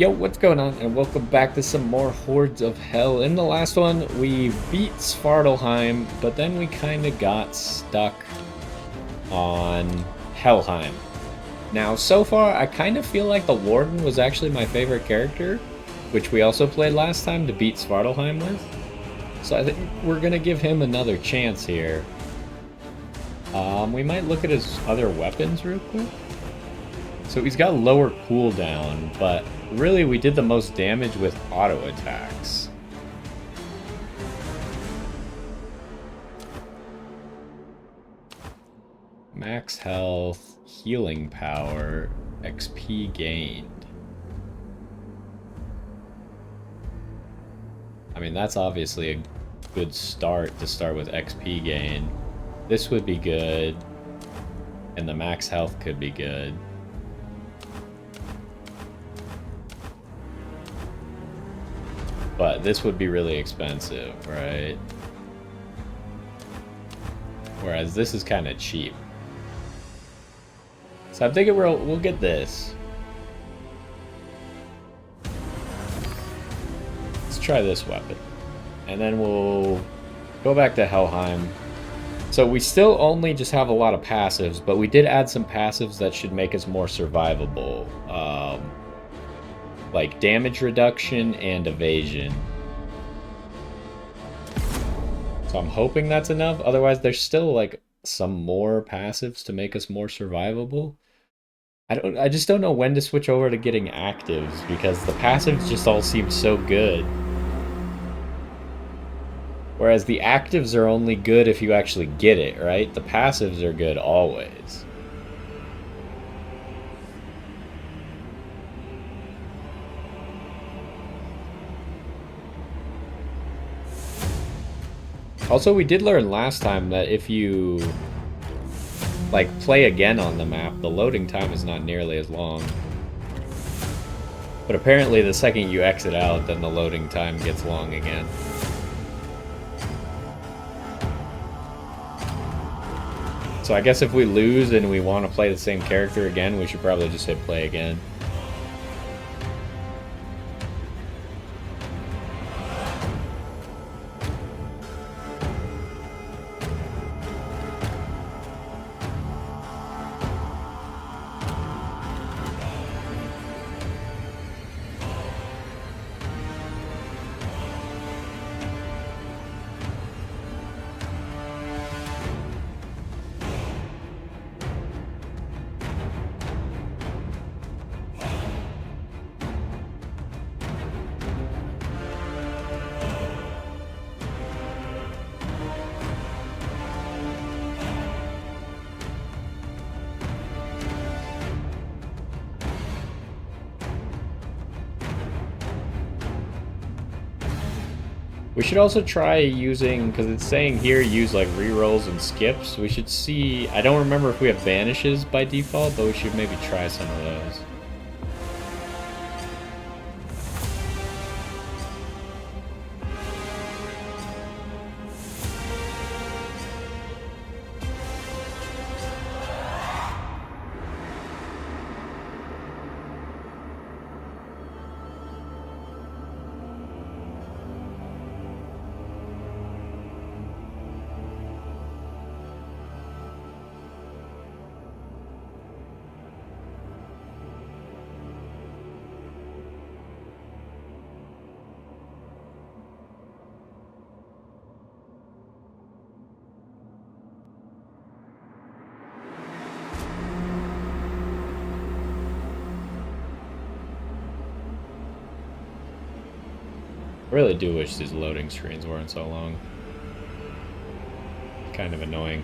Yo, what's going on? And welcome back to some more Hordes of Hell. In the last one, we beat Svartalheim, but then we kind of got stuck on Helheim. Now, so far, I kind of feel like the Warden was actually my favorite character, which we also played last time to beat Svartalheim with. So I think we're going to give him another chance here. We might look at his other weapons real quick. So he's got lower cooldown, but really we did the most damage with auto attacks. Max health, healing power, XP gained. I mean, that's obviously a good start to start with XP gain. This would be good, and the max health could be good. But this would be really expensive, right? Whereas this is kind of cheap. So I'm thinking we'll get this. Let's try this weapon. And then we'll go back to Helheim. So we still only just have a lot of passives, but we did add some passives that should make us more survivable. Like damage reduction and evasion. So I'm hoping that's enough. Otherwise, there's still like some more passives to make us more survivable. I just don't know when to switch over to getting actives because the passives just all seem so good. Whereas the actives are only good if you actually get it, right? The passives are good always. Also, we did learn last time that if you like play again on the map, the loading time is not nearly as long. But apparently the second you exit out, then the loading time gets long again. So I guess if we lose and we want to play the same character again, we should probably just hit play again. We should also try using, because it's saying here use like rerolls and skips. We should see, I don't remember if we have vanishes by default, but we should maybe try some of those. I really do wish these loading screens weren't so long. Kind of annoying.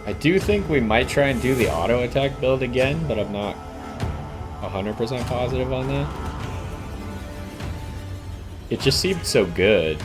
I do think we might try and do the auto attack build again, but I'm not 100% positive on that. It just seemed so good.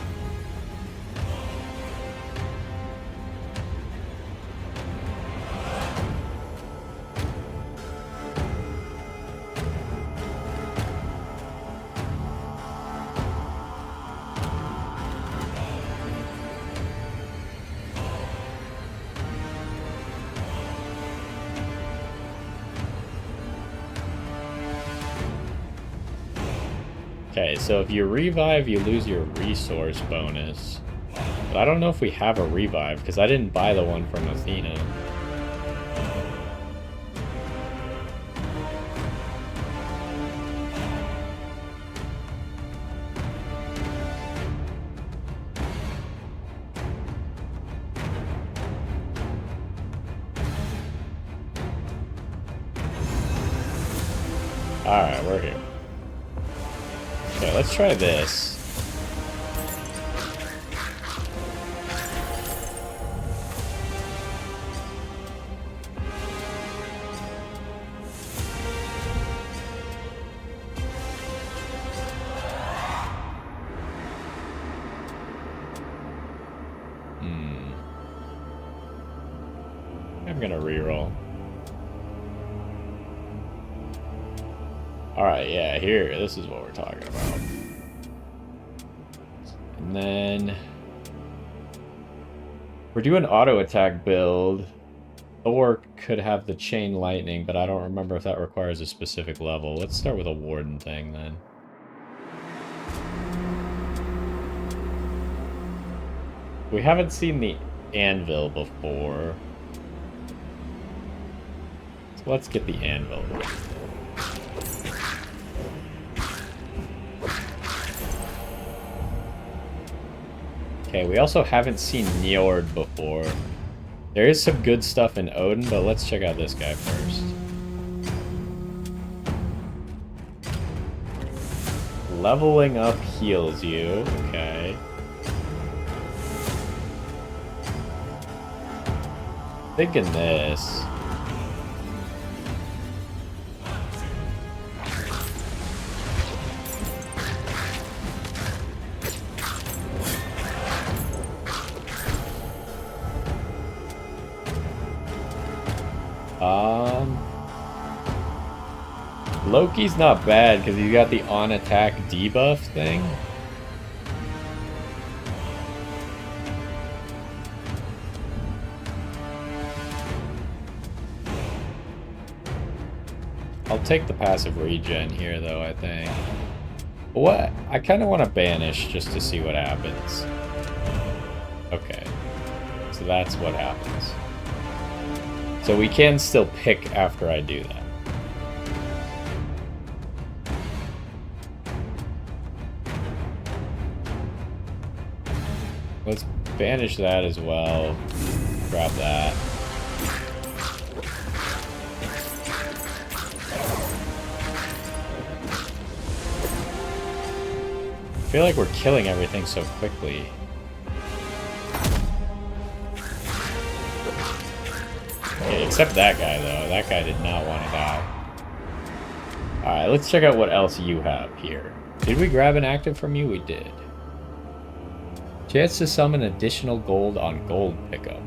Okay, so if you revive, you lose your resource bonus. But I don't know if we have a revive, because I didn't buy the one from Athena. Alright, we're here. Okay, let's try this. I'm gonna reroll. Alright, yeah, here, this is what we're talking about. And then we're doing auto attack build. Thor could have the chain lightning, but I don't remember if that requires a specific level. Let's start with a warden thing then. We haven't seen the anvil before. So let's get the anvil. Okay, we also haven't seen Njord before. There is some good stuff in Odin, but let's check out this guy first. Leveling up heals you. Okay. Thinking this. Loki's not bad because he's got the on-attack debuff thing. I'll take the passive regen here, though, I think. What? I kind of want to banish just to see what happens. Okay. So that's what happens. So we can still pick after I do that. Let's banish that as well. Grab that. I feel like we're killing everything so quickly. Okay, except that guy, though. That guy did not want to die. Alright, let's check out what else you have here. Did we grab an active from you? We did. Chance to summon additional gold on gold pickup.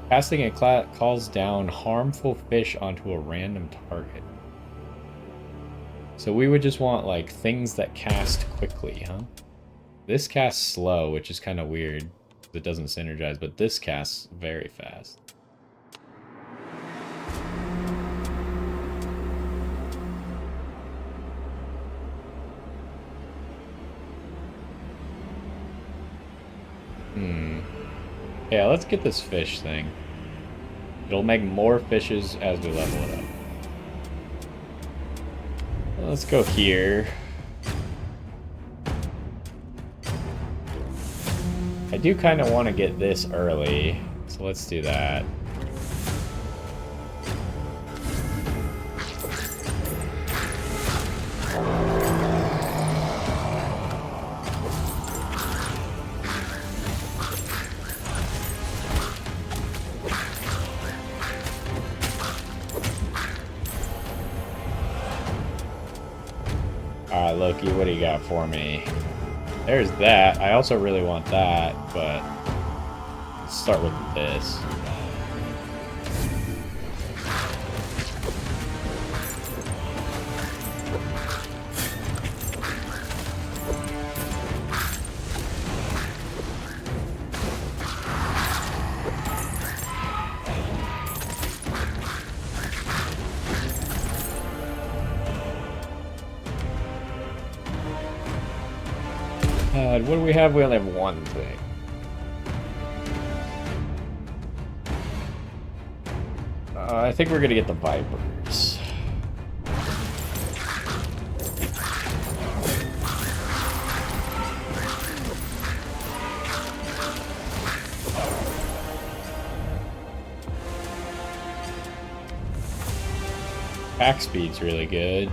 Casting a calls down harmful fish onto a random target. So we would just want, like, things that cast quickly, huh? This casts slow, which is kind of weird. It doesn't synergize, but this casts very fast. Yeah, let's get this fish thing. It'll make more fishes as we level it up. Let's go here. I do kind of want to get this early, so let's do that. Alright, Loki, what do you got for me? There's that. I also really want that, but let's start with this. What do we have? We only have one thing. I think we're gonna get the Vipers. Attack speed's really good.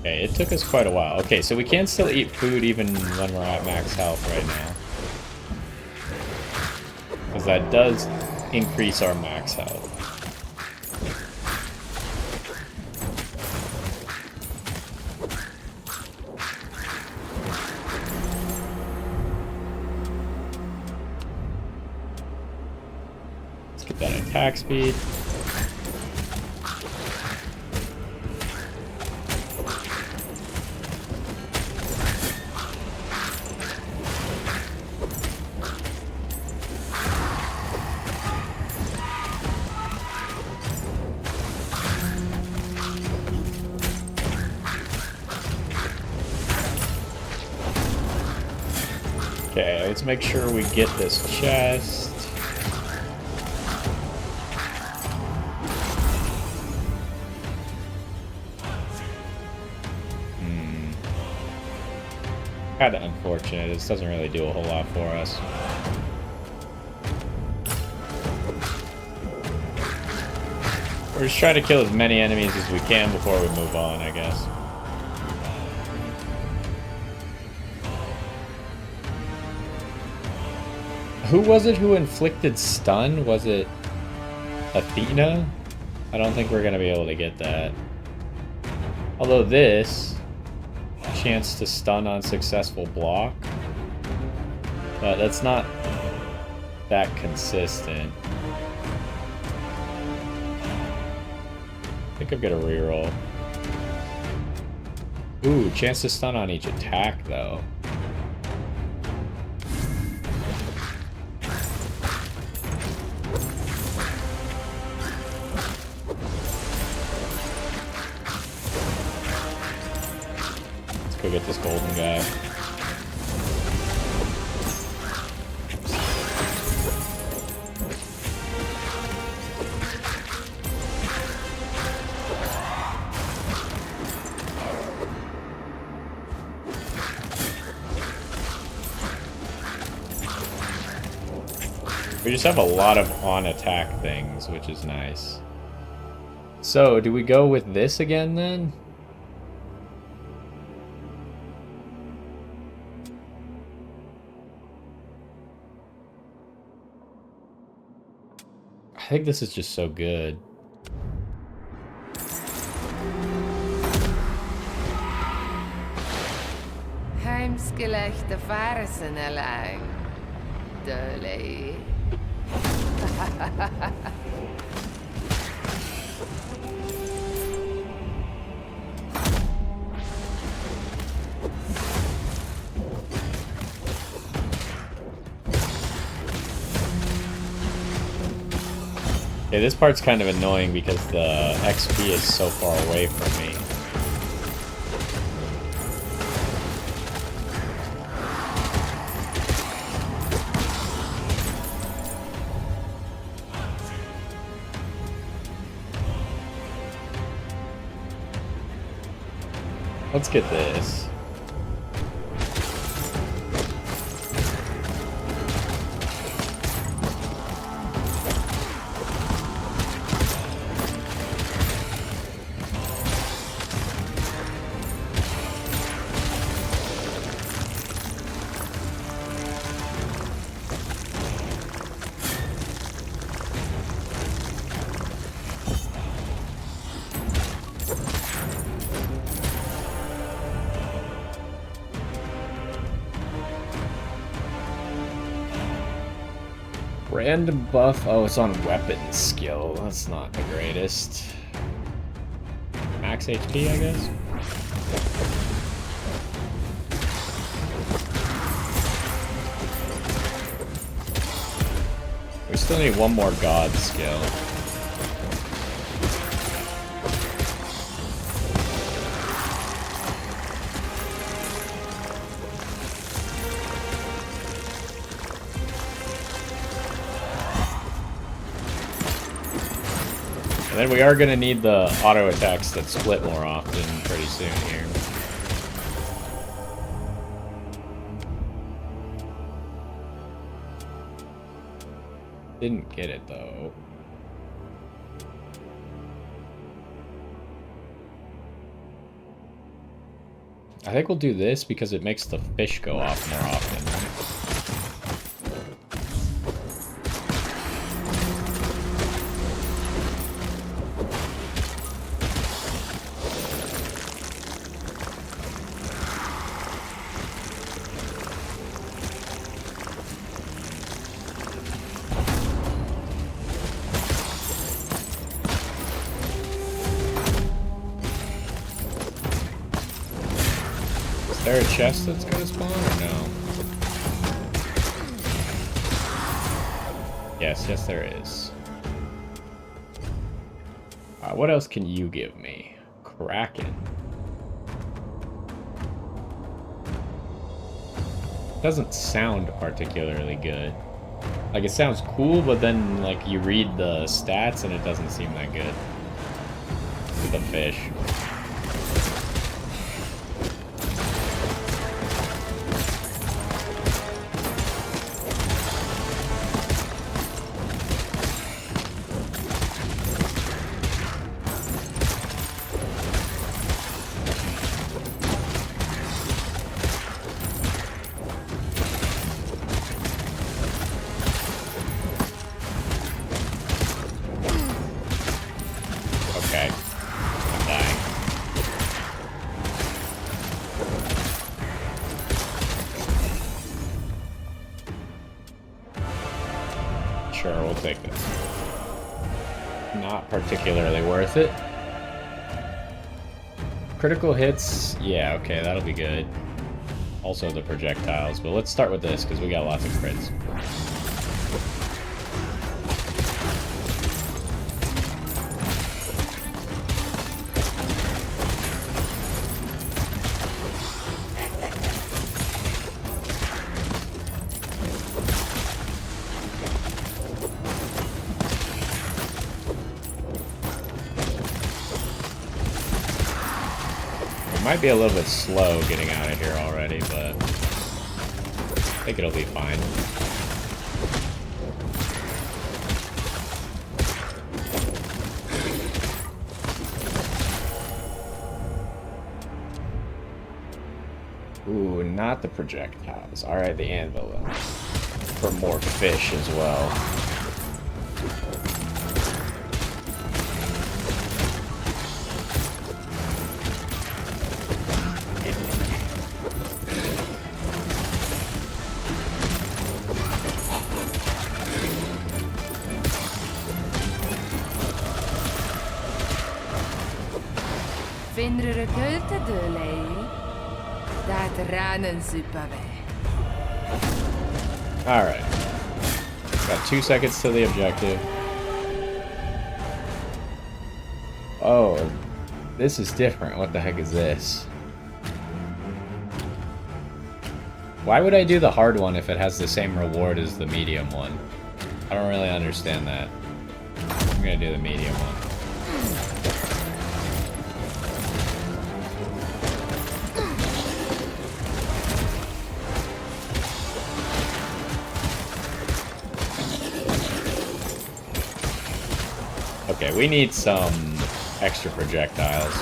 Okay, it took us quite a while. Okay, so we can still eat food even when we're at max health right now. Because that does increase our max health. Let's get that attack speed. Okay, let's make sure we get this chest. Kinda unfortunate. This doesn't really do a whole lot for us. We're just trying to kill as many enemies as we can before we move on, I guess. Who was it who inflicted stun? Was it Athena? I don't think we're going to be able to get that. Although this, chance to stun on successful block. But that's not that consistent. I think I'm going to reroll. Ooh, chance to stun on each attack, though. Go get this golden guy. We just have a lot of on-attack things, which is nice. So, do we go with this again then? I think this is just so good. Heimsgelegte Farsen allein. Dölley. Okay, this part's kind of annoying because the XP is so far away from me. Let's get this. Random buff. Oh, it's on weapon skill. That's not the greatest. Max HP, I guess. We still need one more god skill. And then we are going to need the auto attacks that split more often pretty soon here. Didn't get it though. I think we'll do this because it makes the fish go off more often, right? Is there a chest that's gonna spawn or no? Yes, there is. What else can you give me? Kraken. Doesn't sound particularly good. Like, it sounds cool, but then, like, you read the stats and it doesn't seem that good. With the fish. Okay. I'm dying. Sure, we'll take this. Not particularly worth it. Critical hits, yeah, okay, that'll be good. Also the projectiles, but let's start with this because we got lots of crits. Might be a little bit slow getting out of here already, but I think it'll be fine. Ooh, not the projectiles. Alright, the anvil though. For more fish as well. Finner kulte dølei. Dat ranen superbe. Alright. Got 2 seconds to the objective. Oh, this is different. What the heck is this? Why would I do the hard one if it has the same reward as the medium one? I don't really understand that. I'm gonna do the medium one. Okay, we need some extra projectiles.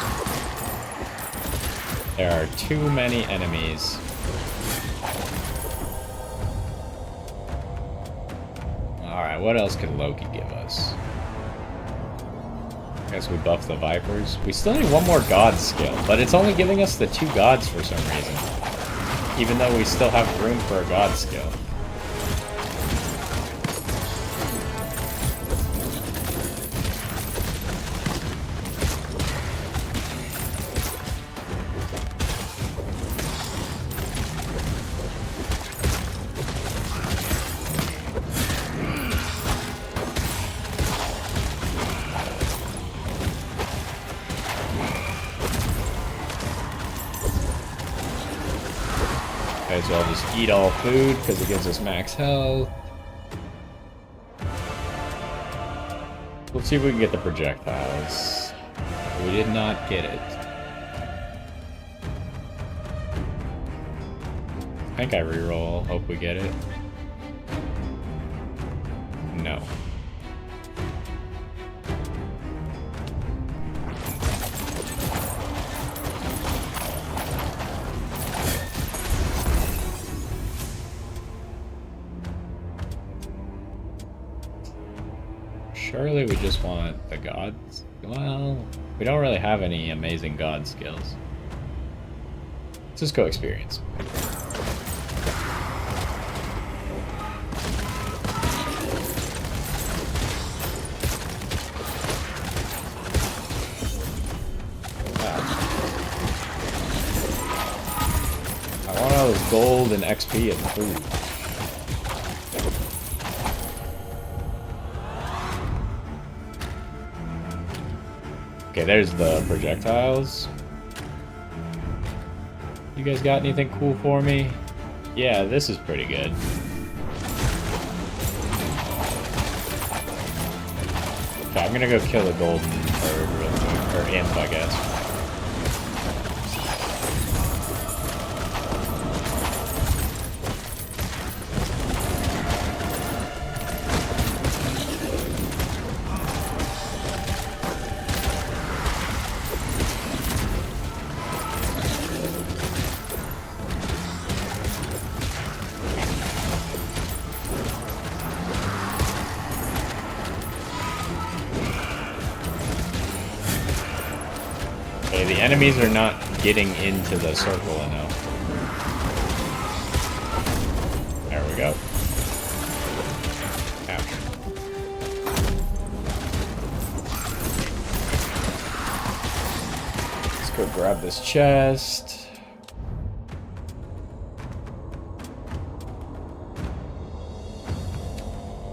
There are too many enemies. Alright, what else could Loki give us? I guess we buff the Vipers. We still need one more God skill, but it's only giving us the 2 gods for some reason. Even though we still have room for a God skill. Might as well just eat all food because it gives us max health. Let's see if we can get the projectiles. We did not get it. I think I reroll. Hope we get it. No. Surely we just want the gods? Well, we don't really have any amazing god skills. Let's just go experience. I want all this gold and XP and food. Okay, there's the projectiles. You guys got anything cool for me? Yeah, this is pretty good. Okay, I'm gonna go kill the golden bird real quick, or imp, I guess. Okay, the enemies are not getting into the circle enough. There we go. Ouch. Let's go grab this chest.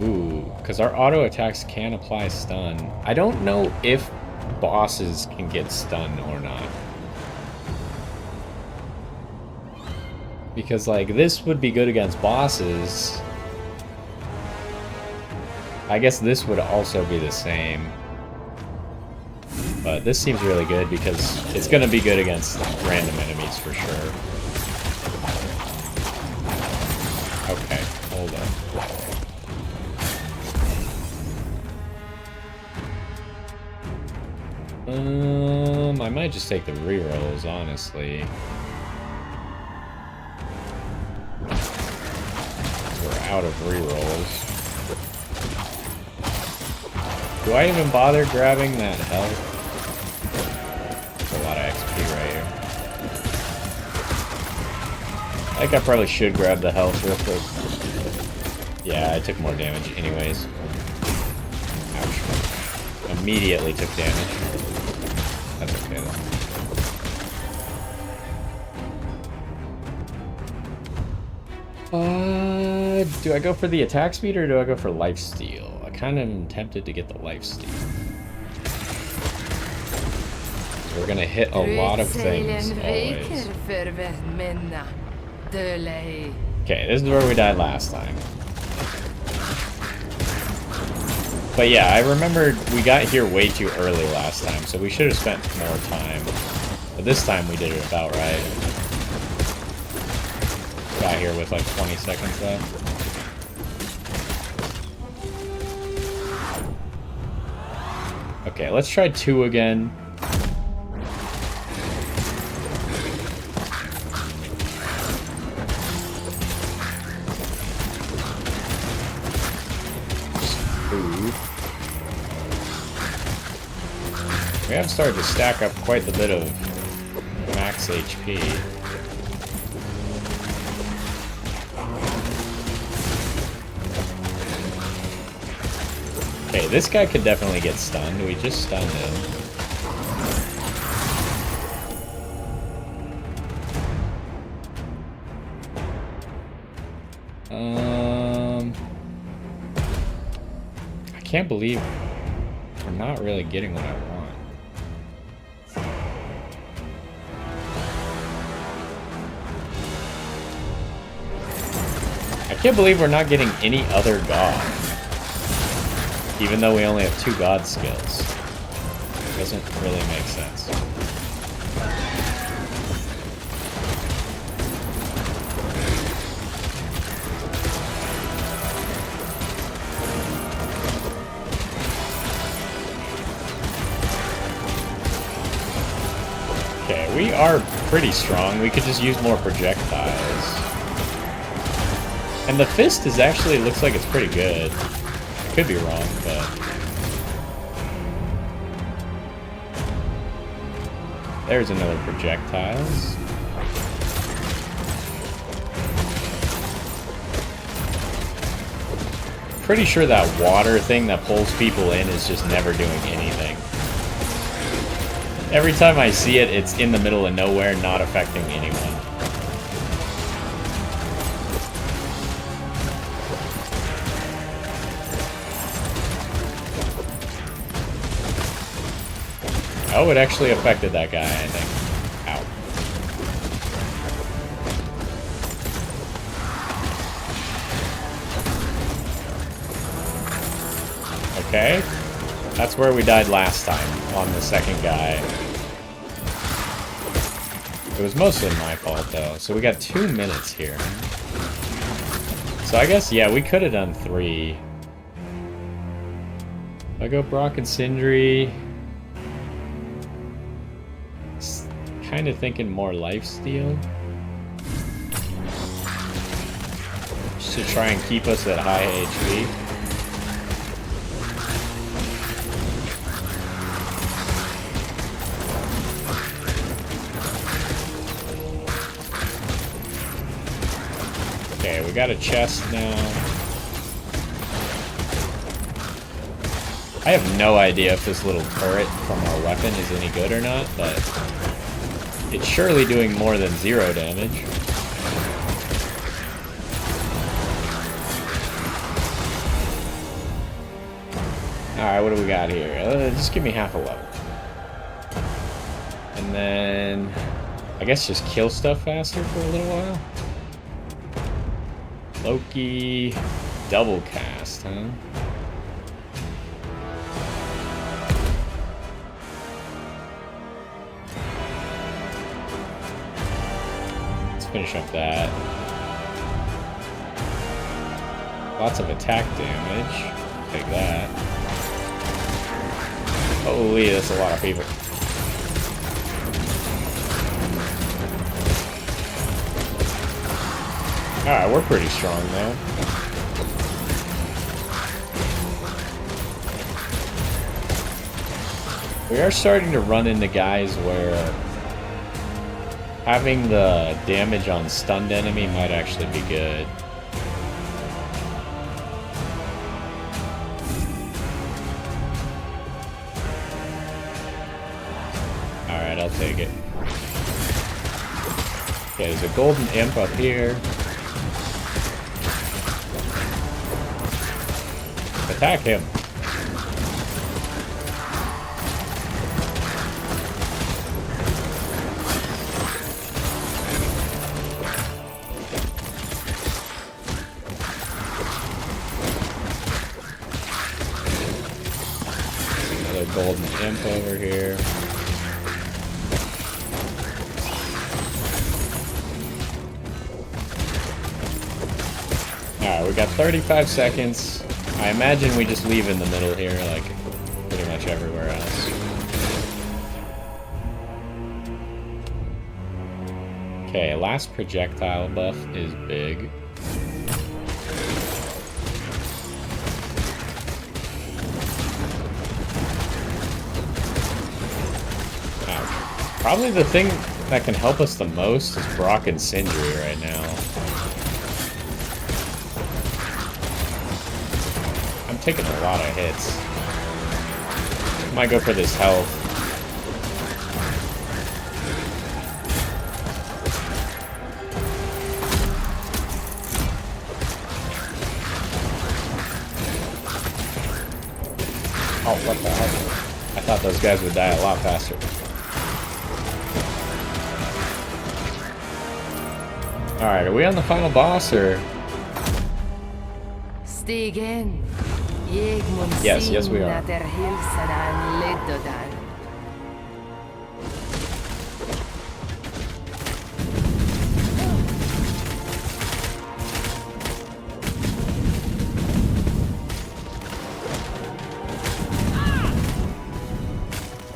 Ooh, because our auto attacks can apply stun. I don't know if bosses can get stunned or not. Because, like, this would be good against bosses. I guess this would also be the same. But this seems really good because it's going to be good against random enemies for sure. Okay, hold up. I might just take the rerolls, honestly. We're out of rerolls. Do I even bother grabbing that health? That's a lot of XP right here. I think I probably should grab the health real quick. Yeah, I took more damage anyways. Ouch. Immediately took damage. That's okay though. Do I go for the attack speed or do I go for lifesteal? I kind of am tempted to get the lifesteal. We're gonna hit a lot of things always. Okay, this is where we died last time. But yeah, I remembered we got here way too early last time, so we should have spent more time. But this time we did it about right. Got here with like 20 seconds left. Okay, let's try 2 again. We have started to stack up quite a bit of max HP. Okay, this guy could definitely get stunned. We just stunned him. I can't believe we're not really getting what I want. Can't believe we're not getting any other god. Even though we only have 2 god skills. Doesn't really make sense. Okay, we are pretty strong. We could just use more projectiles. And the fist is actually, looks like it's pretty good. Could be wrong, but... There's another projectiles. Pretty sure that water thing that pulls people in is just never doing anything. Every time I see it, it's in the middle of nowhere, not affecting anyone. Oh, it actually affected that guy, I think. Ow. Okay. That's where we died last time, on the second guy. It was mostly my fault, though. So we got 2 minutes here. So I guess, yeah, we could have done 3. I go Brock and Sindri. Kind of thinking more lifesteal. Just to try and keep us at high HP. Okay, we got a chest now. I have no idea if this little turret from our weapon is any good or not, but it's surely doing more than 0 damage. Alright, what do we got here? Just give me half a level. And then... I guess just kill stuff faster for a little while? Loki... double cast, huh? Finish up that. Lots of attack damage. Take that. Holy, that's a lot of people. Alright, we're pretty strong though. We are starting to run into guys where having the damage on stunned enemy might actually be good. Alright, I'll take it. Okay, there's a golden imp up here. Attack him. Golden imp over here. Alright, we got 35 seconds. I imagine we just leave in the middle here, like pretty much everywhere else. Okay, last projectile buff is big. Probably the thing that can help us the most is Brock and Sindri right now. I'm taking a lot of hits. Might go for this health. Oh, what the heck? I thought those guys would die a lot faster. Alright, are we on the final boss, or... Stigen. Jeg mun Yes, we are. sinna ter hilsadan leddodan.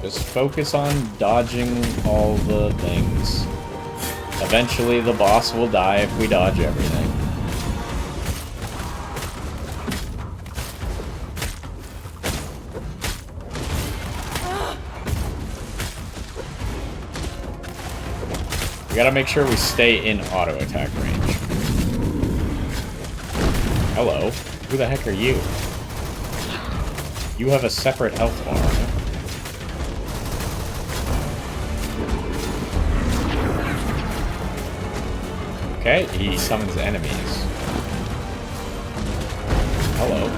Just focus on dodging all the things. Eventually the boss will die if we dodge everything. We gotta make sure we stay in auto attack range. Hello. Who the heck are you? You have a separate health bar. Okay, he summons enemies. Hello.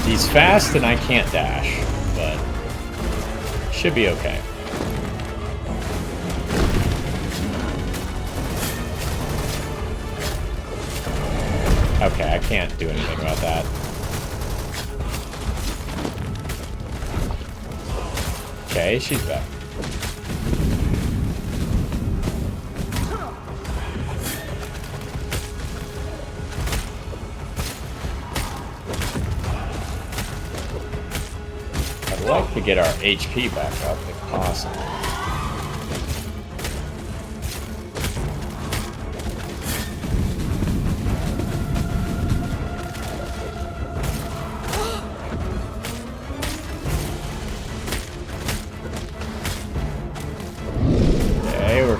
He's fast and I can't dash, but should be okay. Okay, I can't do anything about that. Okay, she's back. I'd like to get our HP back up if possible.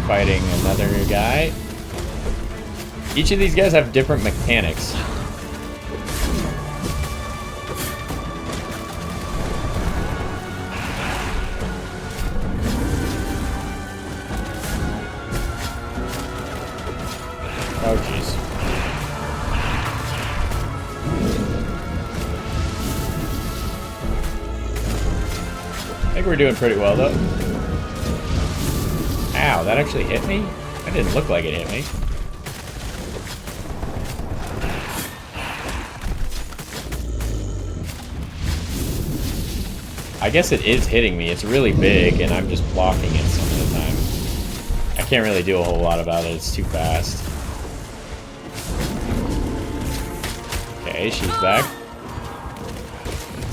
Fighting another guy. Each of these guys have different mechanics. Oh jeez. I think we're doing pretty well though. Ow, that actually hit me? That didn't look like it hit me. I guess it is hitting me. It's really big, and I'm just blocking it some of the time. I can't really do a whole lot about it. It's too fast. Okay, she's back.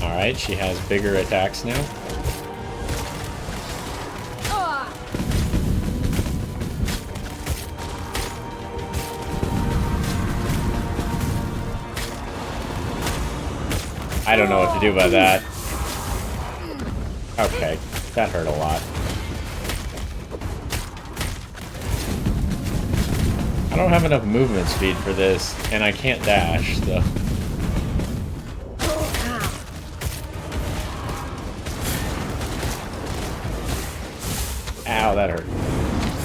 Alright, she has bigger attacks now. I don't know what to do about that. Okay, that hurt a lot. I don't have enough movement speed for this, and I can't dash, so... Ow, that hurt.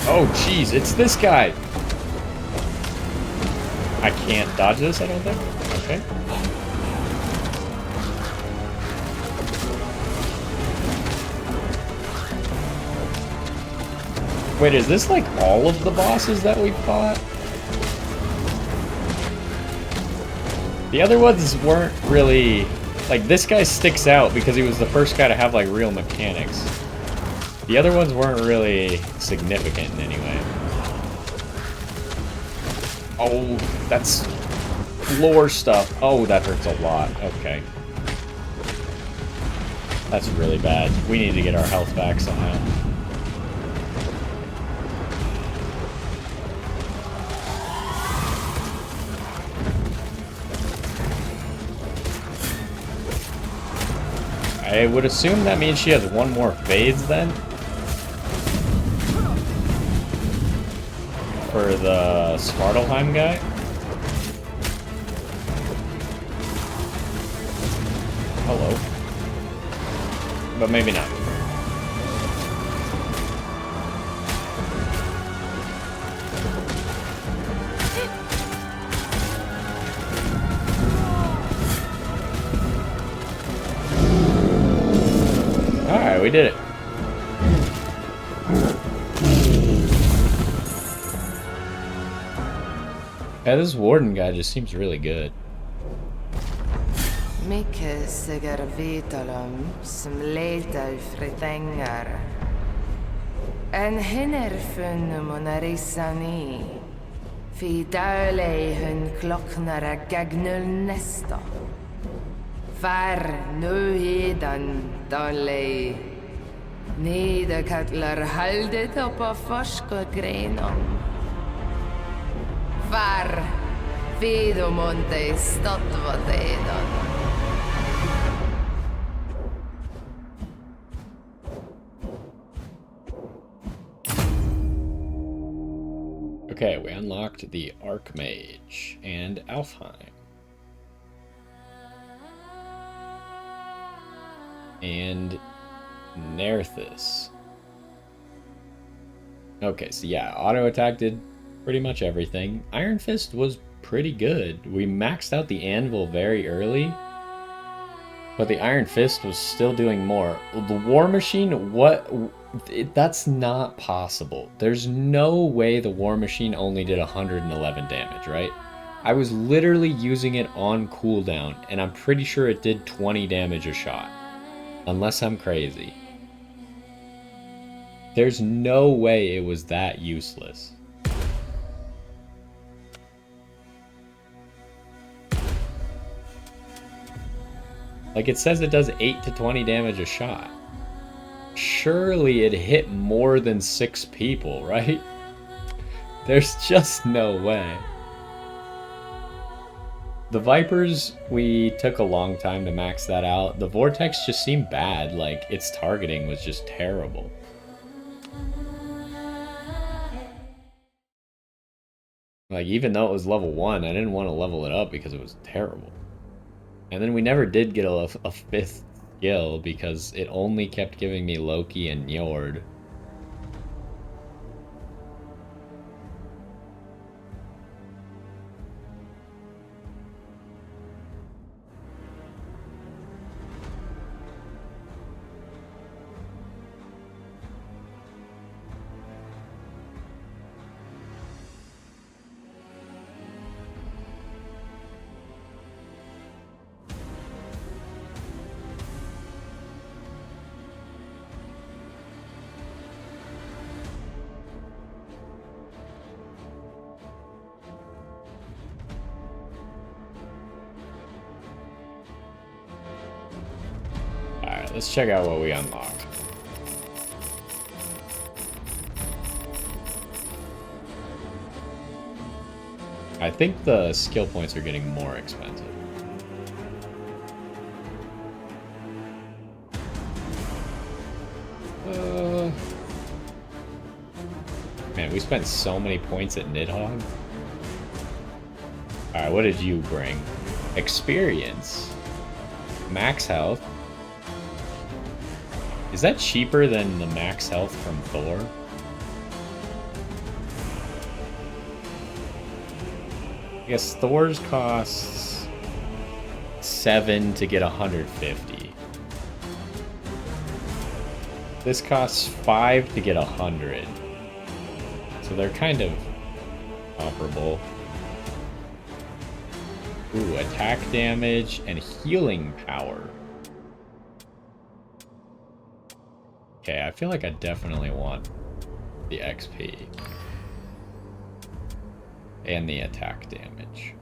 Oh, jeez, it's this guy! I can't dodge this, I don't think? Okay. Wait, is this like all of the bosses that we fought? The other ones weren't really... Like, this guy sticks out because he was the first guy to have, like, real mechanics. The other ones weren't really significant in any way. Oh, that's floor stuff. Oh, that hurts a lot. Okay. That's really bad. We need to get our health back somehow. I would assume that means she has one more phase then? For the Svartalfheim guy? Hello. But maybe not. Alright, we did it. Yeah, this warden guy just seems really good. Mycket sigar vitalum som letar fritänger. En hinner funnum onarisani. Fi dörlei hun klocknare gagnul nästa. Far nu hidan dörlei. Nederkattlar haldet upp av forskargrenom. Far vidomonte stotvadedan. Okay, we unlocked the Archmage and Alfheim. And Nerthus. Okay, so yeah, auto attack did pretty much everything. Iron Fist was pretty good. We maxed out the anvil very early, but the Iron Fist was still doing more. The War Machine, that's not possible. There's no way the War Machine only did 111 damage, right? I was literally using it on cooldown, and I'm pretty sure it did 20 damage a shot. Unless I'm crazy. There's no way it was that useless. Like, it says it does 8 to 20 damage a shot. Surely it hit more than 6 people, right? There's just no way. The Vipers, we took a long time to max that out. The Vortex just seemed bad, like, its targeting was just terrible. Like, even though it was level 1, I didn't want to level it up because it was terrible. And then we never did get a 5th skill because it only kept giving me Loki and Njord. Alright, let's check out what we unlocked. I think the skill points are getting more expensive. Man, we spent so many points at Nidhogg. Alright, what did you bring? Experience. Max health. Is that cheaper than the max health from Thor? I guess Thor's costs 7 to get 150. This costs 5 to get 100. So they're kind of comparable. Ooh, attack damage and healing power. Okay, I feel like I definitely want the XP. And the attack damage.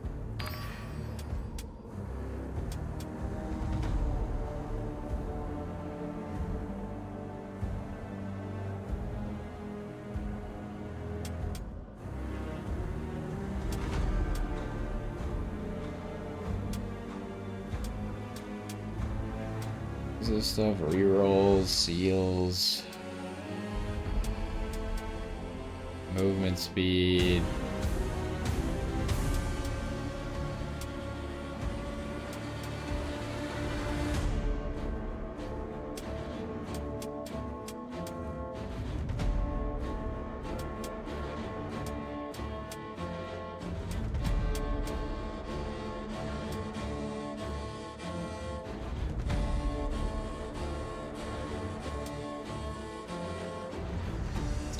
This stuff, rerolls, seals, movement speed.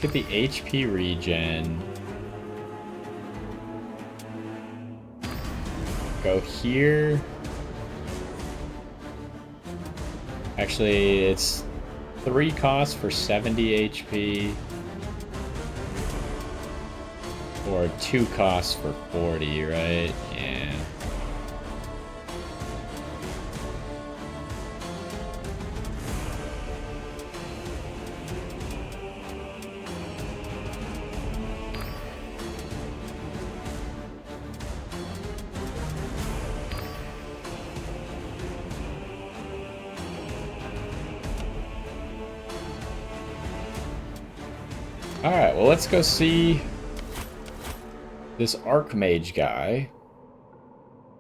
Get the HP regen. Go here. Actually, it's 3 costs for 70 HP. Or 2 costs for 40, right? Yeah. Alright, well, let's go see this Archmage guy.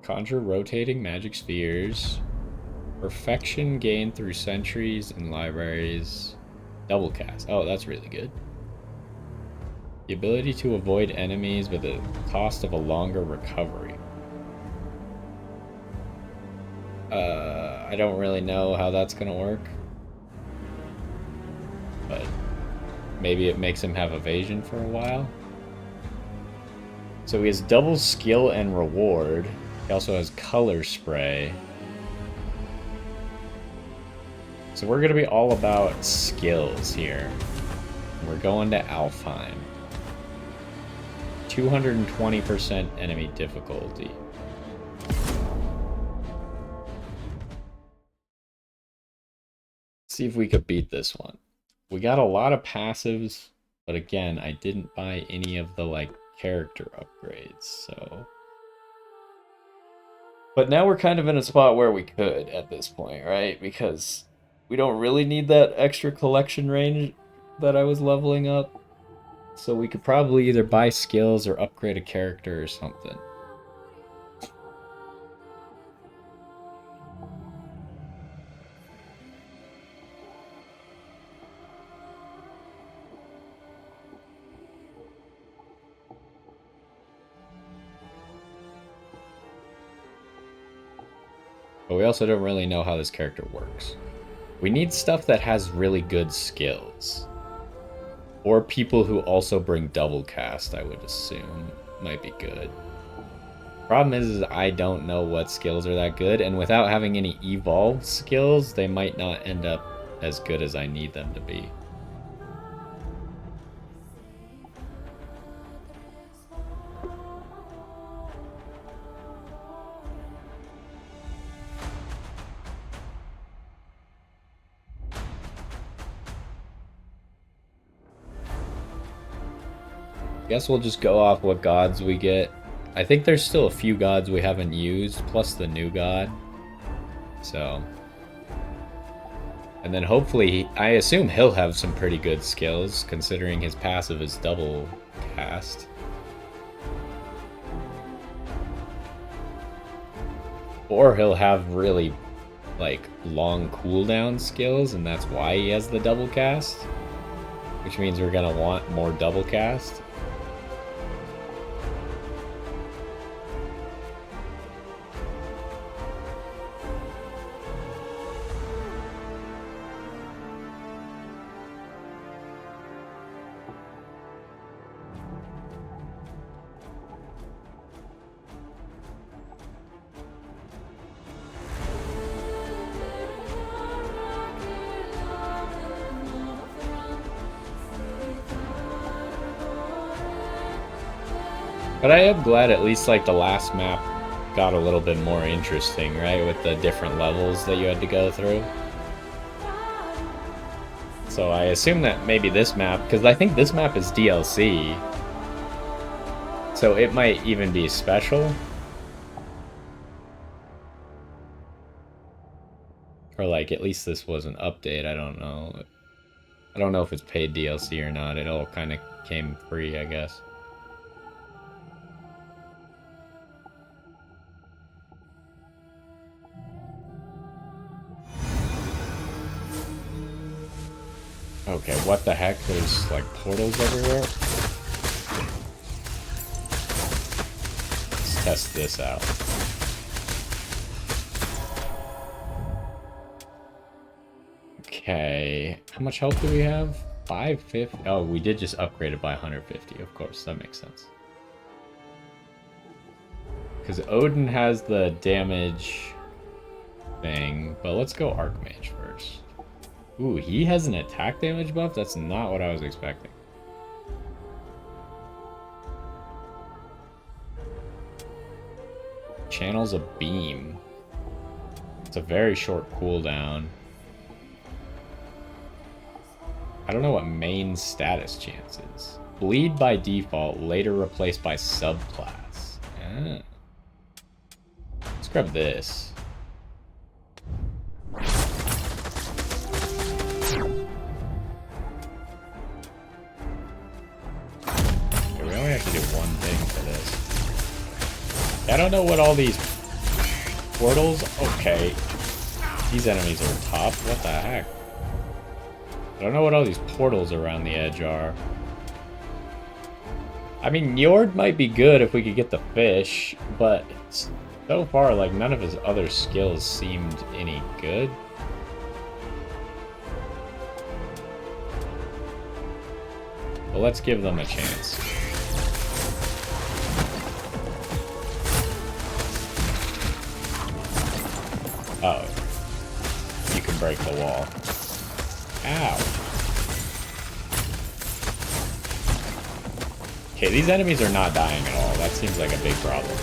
Conjure rotating magic spheres. Perfection gained through centuries and libraries. Double cast. Oh, that's really good. The ability to avoid enemies with the cost of a longer recovery. I don't really know how that's gonna work. But maybe it makes him have evasion for a while. So he has double skill and reward. He also has color spray. So we're gonna be all about skills here. We're going to Alfheim. 220% enemy difficulty. See if we could beat this one. We got a lot of passives, but again, I didn't buy any of the like character upgrades, so. But now we're kind of in a spot where we could at this point, right? Because we don't really need that extra collection range that I was leveling up. So we could probably either buy skills or upgrade a character or something. But we also don't really know how this character works. We need stuff that has really good skills. Or people who also bring double cast, I would assume, might be good. Problem is I don't know what skills are that good, and without having any evolved skills, they might not end up as good as I need them to be. Guess we'll just go off what gods we get. I think there's still a few gods we haven't used, plus the new god. So. And then hopefully, I assume he'll have some pretty good skills, considering his passive is double cast. Or he'll have really, like, long cooldown skills, and that's why he has the double cast. Which means we're gonna want more double cast. But I am glad at least like the last map got a little bit more interesting, right? With the different levels that you had to go through. So I assume that maybe this map, because I think this map is DLC. So it might even be special. Or like at least this was an update, I don't know. I don't know if it's paid DLC or not. It all kind of came free, I guess. Okay, what the heck? There's like portals everywhere. Let's test this out. Okay, how much health do we have? 550. Oh, we did just upgrade it by 150. Of course, that makes sense. Because Odin has the damage thing, but let's go Archmage first. Ooh, he has an attack damage buff? That's not what I was expecting. Channels a beam. It's a very short cooldown. I don't know what main status chance is. Bleed by default, later replaced by subclass. Ah. Let's grab this. Okay, we only have to do one thing for this. I don't know what all these portals... Okay. These enemies are tough. What the heck? I don't know what all these portals around the edge are. I mean, Njord might be good if we could get the fish, but so far, like, none of his other skills seemed any good. Well, let's give them a chance. Oh. You can break the wall. Ow. Okay, these enemies are not dying at all. That seems like a big problem.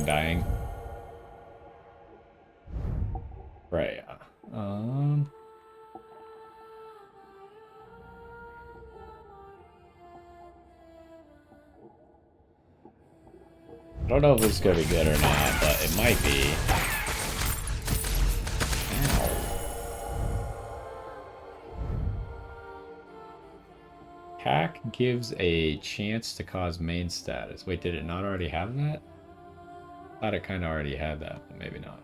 Dying. Right. I don't know if this is gonna be good or not, but it might be. Ow. Hack gives a chance to cause main status. Wait, did it not already have that? I thought it kind of already had that, but maybe not.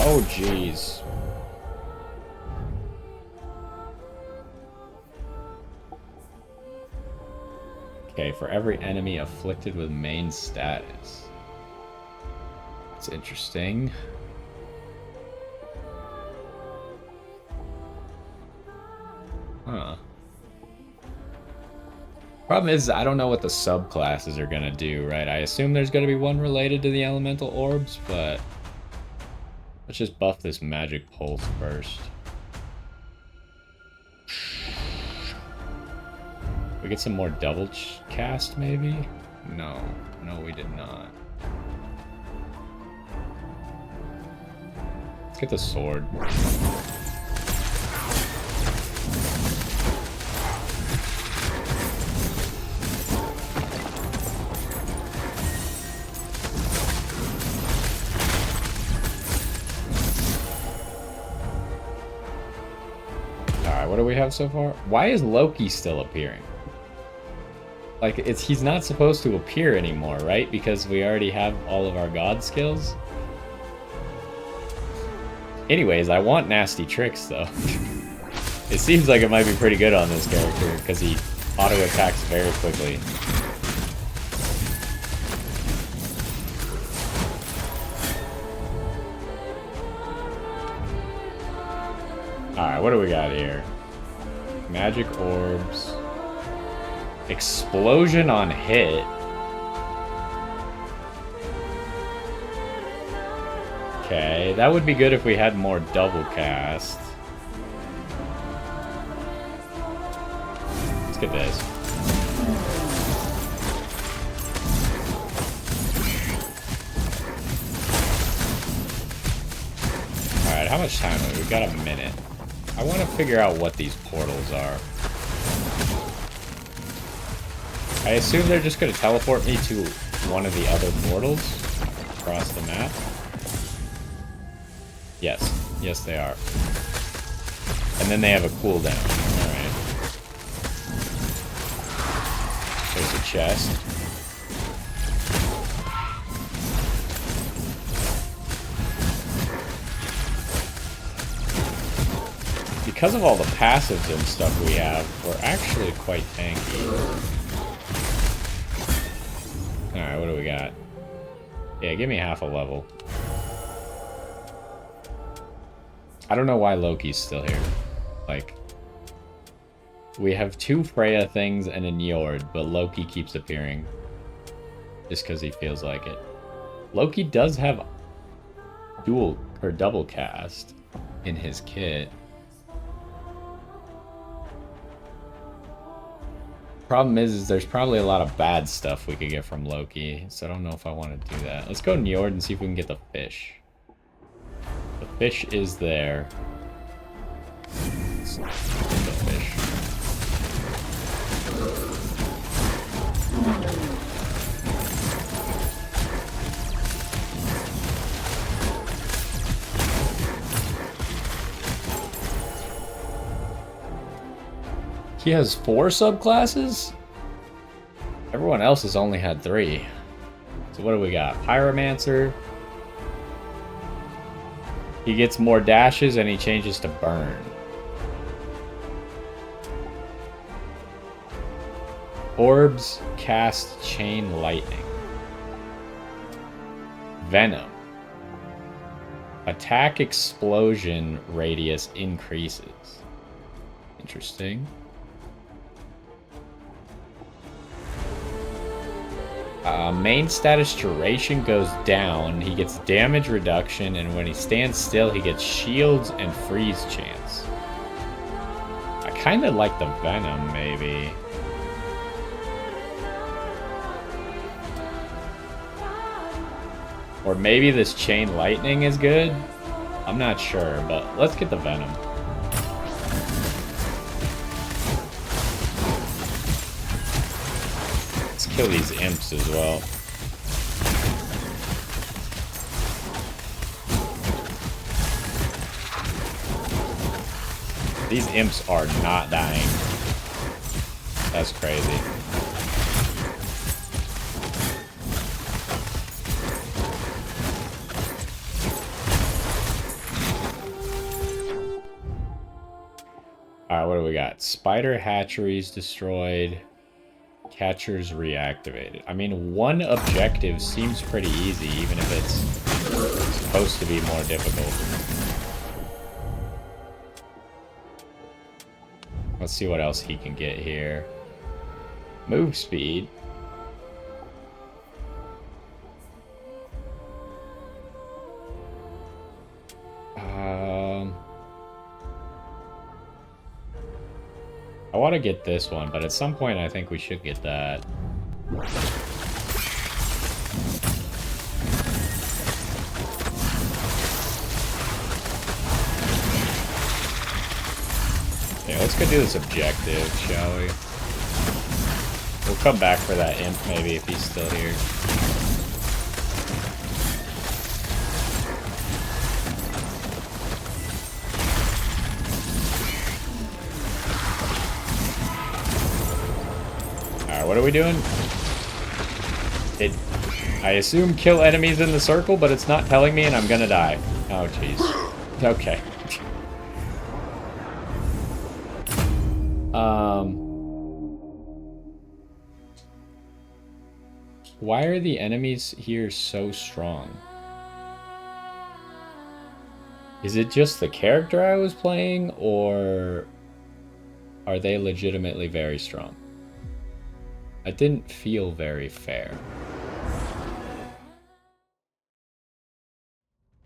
Oh, jeez. Okay, for every enemy afflicted with main status. That's interesting. Huh. Problem is, I don't know what the subclasses are gonna do, right? I assume there's gonna be one related to the elemental orbs, but let's just buff this magic pulse first. We get some more double cast, maybe? No. No, we did not. Let's get the sword. What do we have so far? Why is Loki still appearing? Like, he's not supposed to appear anymore, right? Because we already have all of our god skills. Anyways, I want nasty tricks, though. It seems like it might be pretty good on this character, because he auto-attacks very quickly. Alright, what do we got here? Magic orbs. Explosion on hit. Okay, that would be good if we had more double cast. Let's get this. Alright, how much time have we? We've got a minute. I want to figure out what these portals are. I assume they're just going to teleport me to one of the other portals across the map. Yes. Yes, they are. And then they have a cooldown. Alright. chest. Because of all the passives and stuff we have, we're actually quite tanky. Alright, what do we got? Yeah, give me half a level. I don't know why Loki's still here. Like, we have 2 Freya things and a Njord, but Loki keeps appearing. Just because he feels like it. Loki does have dual or double cast in his kit. Problem is there's probably a lot of bad stuff we could get from Loki, so I don't know if I want to do that. Let's go Njord and see if we can get the fish. The fish is there. Let's get the fish. He has 4 subclasses? Everyone else has only had 3. So what do we got? Pyromancer. He gets more dashes and he changes to burn. Orbs cast chain lightning. Venom. Attack explosion radius increases. Interesting. Main status duration goes down. He gets damage reduction, and when he stands still, he gets shields and freeze chance. I kind of like the Venom, maybe. Or maybe this chain lightning is good? I'm not sure, but let's get the Venom. Let's kill these imps as well. These imps are not dying. That's crazy. Alright, what do we got? Spider hatcheries destroyed. Catchers reactivated. I mean, one objective seems pretty easy, even if it's supposed to be more difficult. Let's see what else he can get here. Move speed. I want to get this one, but at some point I think we should get that. Okay, let's go do this objective, shall we? We'll come back for that imp maybe if he's still here. What are we doing? I assume kill enemies in the circle, but it's not telling me and I'm gonna die. Oh, jeez. Okay. Why are the enemies here so strong? Is it just the character I was playing, or are they legitimately very strong? It didn't feel very fair.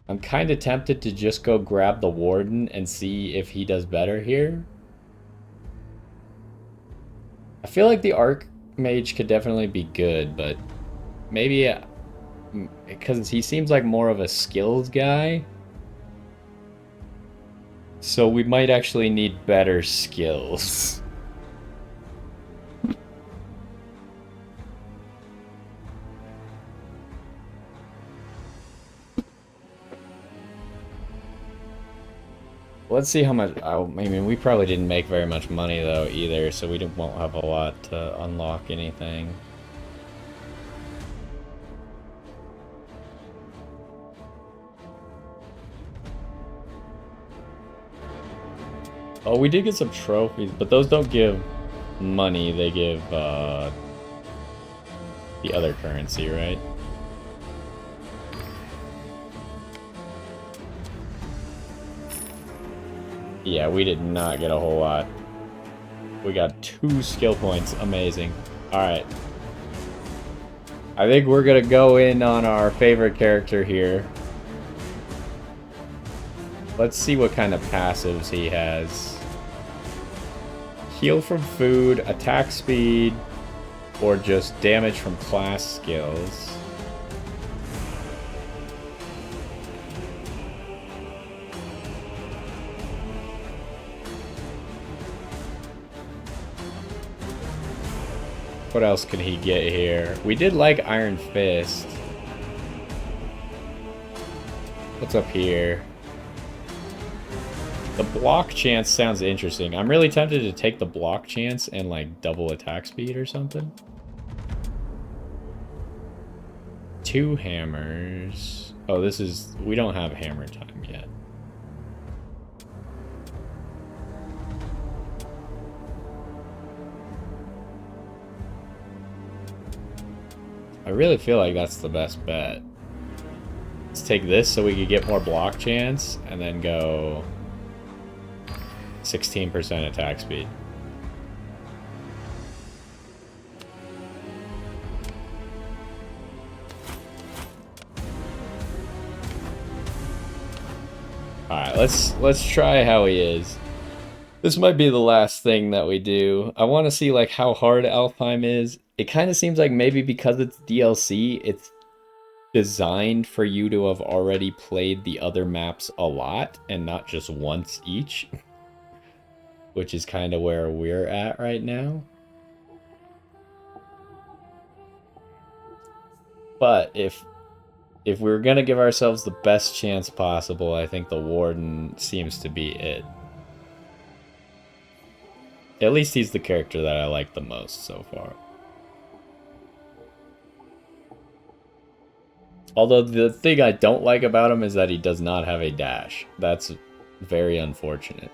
I'm kind of tempted to just go grab the warden and see if he does better here. I feel like the archmage could definitely be good, but maybe because he seems like more of a skills guy. So we might actually need better skills. let's see how much. I mean, we probably didn't make very much money though either, so we won't have a lot to unlock anything. Oh, we did get some trophies, but those don't give money. They give the other currency, right? Yeah, we did not get a whole lot. We got 2 skill points. Amazing. Alright. I think we're gonna go in on our favorite character here. Let's see what kind of passives he has. Heal from food, attack speed, or just damage from class skills. What else can he get here? We did like Iron Fist. What's up here? The block chance sounds interesting. I'm really tempted to take the block chance and like double attack speed or something. 2 hammers. Oh, this is... we don't have hammer time yet. I really feel like that's the best bet. Let's take this so we can get more block chance, and then go 16% attack speed. Alright, let's try how he is. This might be the last thing that we do. I want to see like how hard Helheim is. It kind of seems like maybe because it's DLC, it's designed for you to have already played the other maps a lot and not just once each. Which is kind of where we're at right now. But if we're going to give ourselves the best chance possible, I think the Warden seems to be it. At least he's the character that I like the most so far. Although the thing I don't like about him is that he does not have a dash. That's very unfortunate.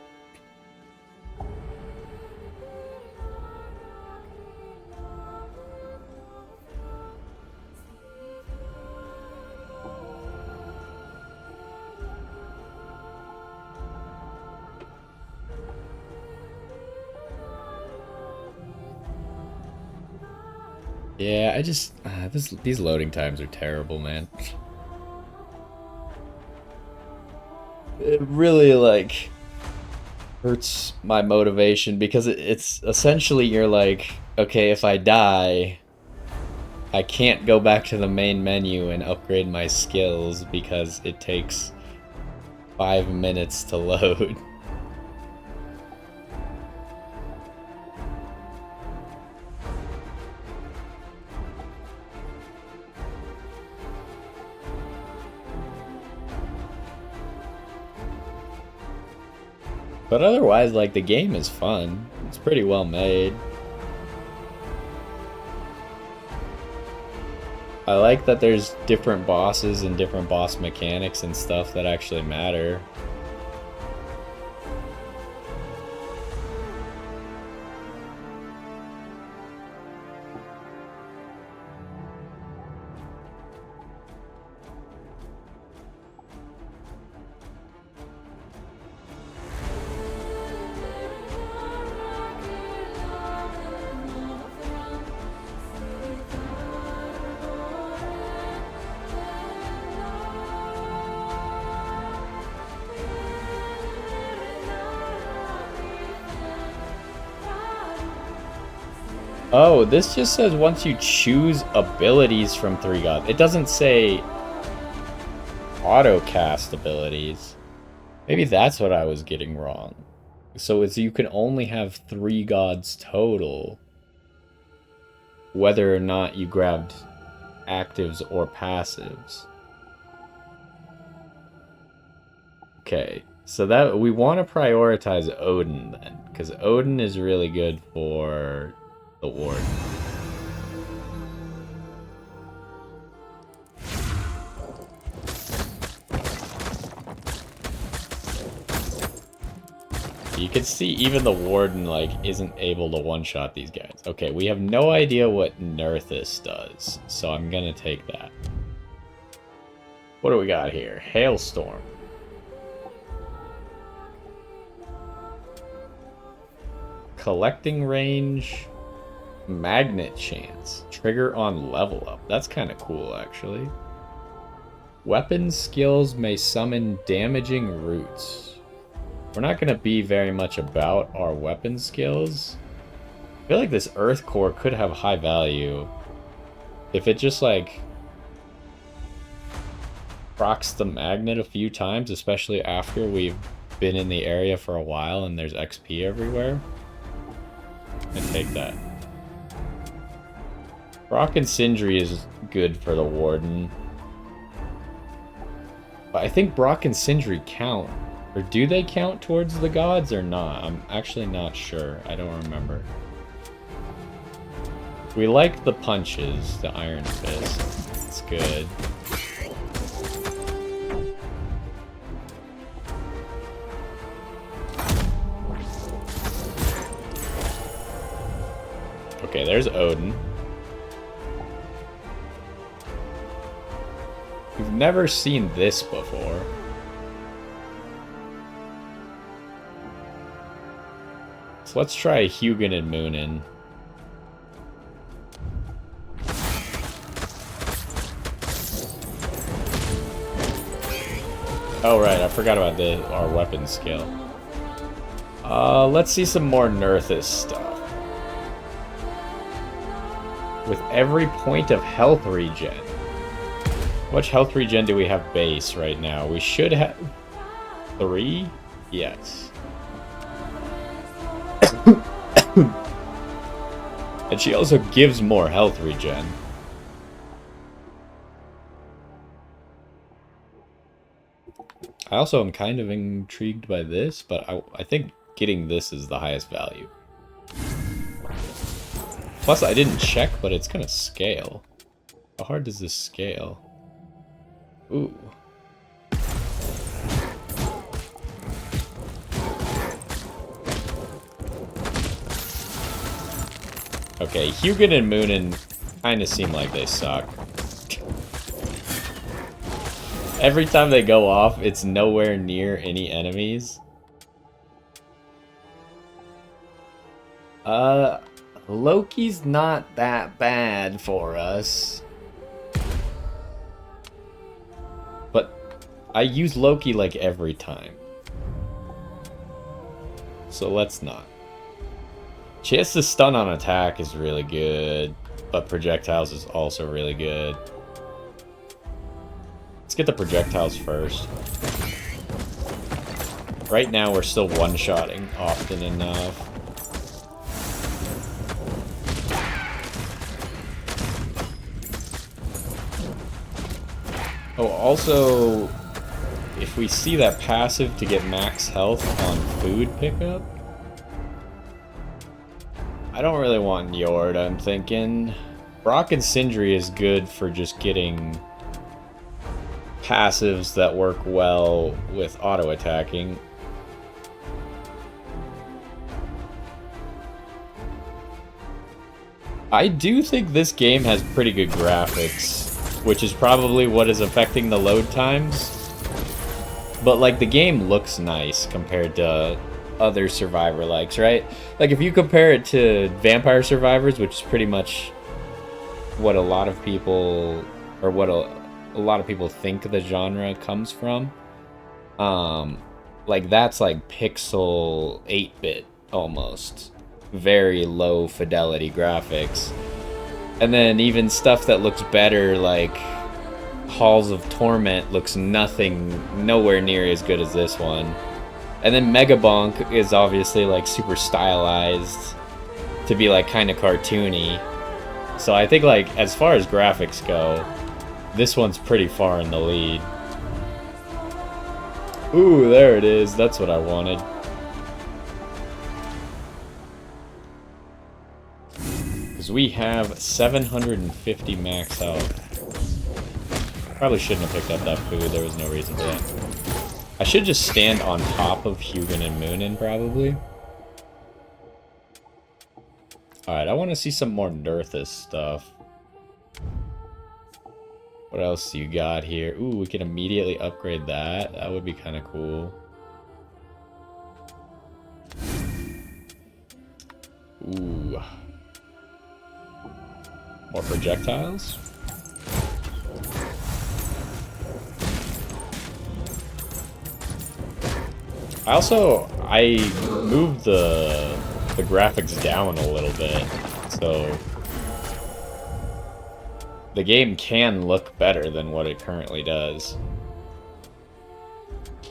Yeah, I just... these loading times are terrible, man. It really, like, hurts my motivation because it's essentially you're like, okay, if I die, I can't go back to the main menu and upgrade my skills because it takes 5 minutes to load. But otherwise, like, the game is fun. It's pretty well made. I like that there's different bosses and different boss mechanics and stuff that actually matter. Oh, this just says once you choose abilities from 3 gods. It doesn't say auto-cast abilities. Maybe that's what I was getting wrong. So it's you can only have 3 gods total, whether or not you grabbed actives or passives. Okay, So that we want to prioritize Odin then, because Odin is really good for the ward. You can see even the warden like isn't able to one-shot these guys. Okay, we have no idea what Nerthus does, so I'm gonna take that. What do we got here? Hailstorm. Collecting range. Magnet chance. Trigger on level up. That's kind of cool, actually. Weapon skills may summon damaging roots. We're not going to be very much about our weapon skills. I feel like this Earth Core could have high value. If it just, like, procs the magnet a few times, especially after we've been in the area for a while and there's XP everywhere. I take that. Brock and Sindri is good for the Warden. But I think Brock and Sindri count. Or do they count towards the gods or not? I'm actually not sure. I don't remember. We like the punches, the Iron Fist. It's good. Okay, there's Odin. We've never seen this before. So let's try Hugin and Moonin. Oh right, I forgot about our weapon skill. Let's see some more Nerthus stuff. With every point of health regen. How much health regen do we have base right now? We should have 3? Yes. And she also gives more health regen. I also am kind of intrigued by this, but I think getting this is the highest value. Plus, I didn't check, but it's gonna scale. How hard does this scale? Ooh. Okay, Hugin and Moonin kind of seem like they suck. Every time they go off, it's nowhere near any enemies. Loki's not that bad for us. But I use Loki like every time. So let's not. Chance to stun on attack is really good, but projectiles is also really good. Let's get the projectiles first. Right now we're still one-shotting often enough. Oh, also, if we see that passive to get max health on food pickup, I don't really want Njord, I'm thinking. Brock and Sindri is good for just getting passives that work well with auto-attacking. I do think this game has pretty good graphics, which is probably what is affecting the load times. But, like, the game looks nice compared to other Survivor-likes, right? Like, if you compare it to Vampire Survivors, which is pretty much what a lot of people, or what a lot of people think the genre comes from, like, that's like pixel 8-bit almost. Very low fidelity graphics. And then even stuff that looks better, like Halls of Torment, looks nowhere near as good as this one. And then Megabonk is obviously like super stylized to be like kind of cartoony. So I think like as far as graphics go, this one's pretty far in the lead. Ooh, there it is. That's what I wanted. Because we have 750 max health. Probably shouldn't have picked up that food. There was no reason for that. I should just stand on top of Hugin and Moonin, probably. Alright, I want to see some more Nerthus stuff. What else do you got here? Ooh, we can immediately upgrade that. That would be kind of cool. Ooh. More projectiles? I moved the graphics down a little bit, so the game can look better than what it currently does.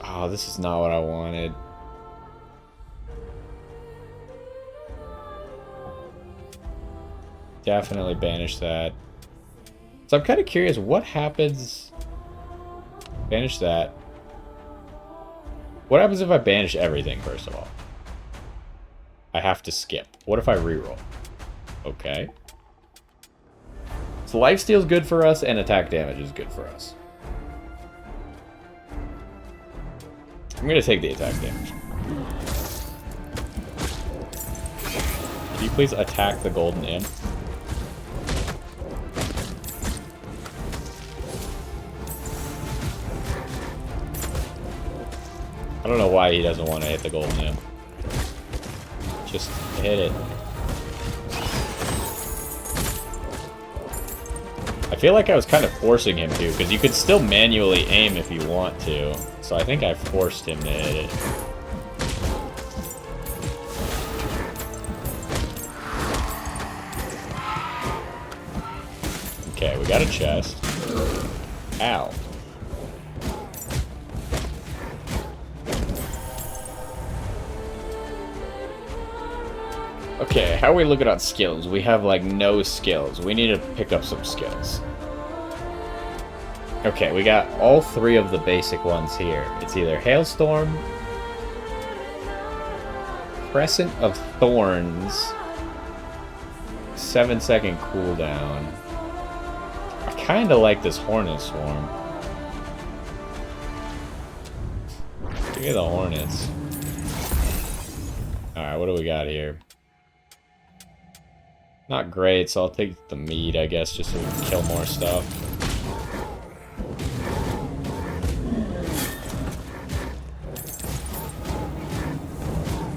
Oh, this is not what I wanted. Definitely banish that. So I'm kind of curious, what happens... Banish that. What happens if I banish everything, first of all? I have to skip. What if I reroll? Okay. So lifesteal's good for us, and attack damage is good for us. I'm gonna take the attack damage. Can you please attack the golden imp? I don't know why he doesn't want to hit the golden imp. Just hit it. I feel like I was kind of forcing him to, because you could still manually aim if you want to. So I think I forced him to hit it. Okay, we got a chest. Ow. Okay, how are we looking at skills? We have, like, no skills. We need to pick up some skills. Okay, we got all three of the basic ones here. It's either Hailstorm, Crescent of Thorns, 7-second cooldown. I kinda like this Hornet Swarm. Give me the Hornets. Alright, what do we got here? Not great, so I'll take the meat, I guess, just so we can kill more stuff.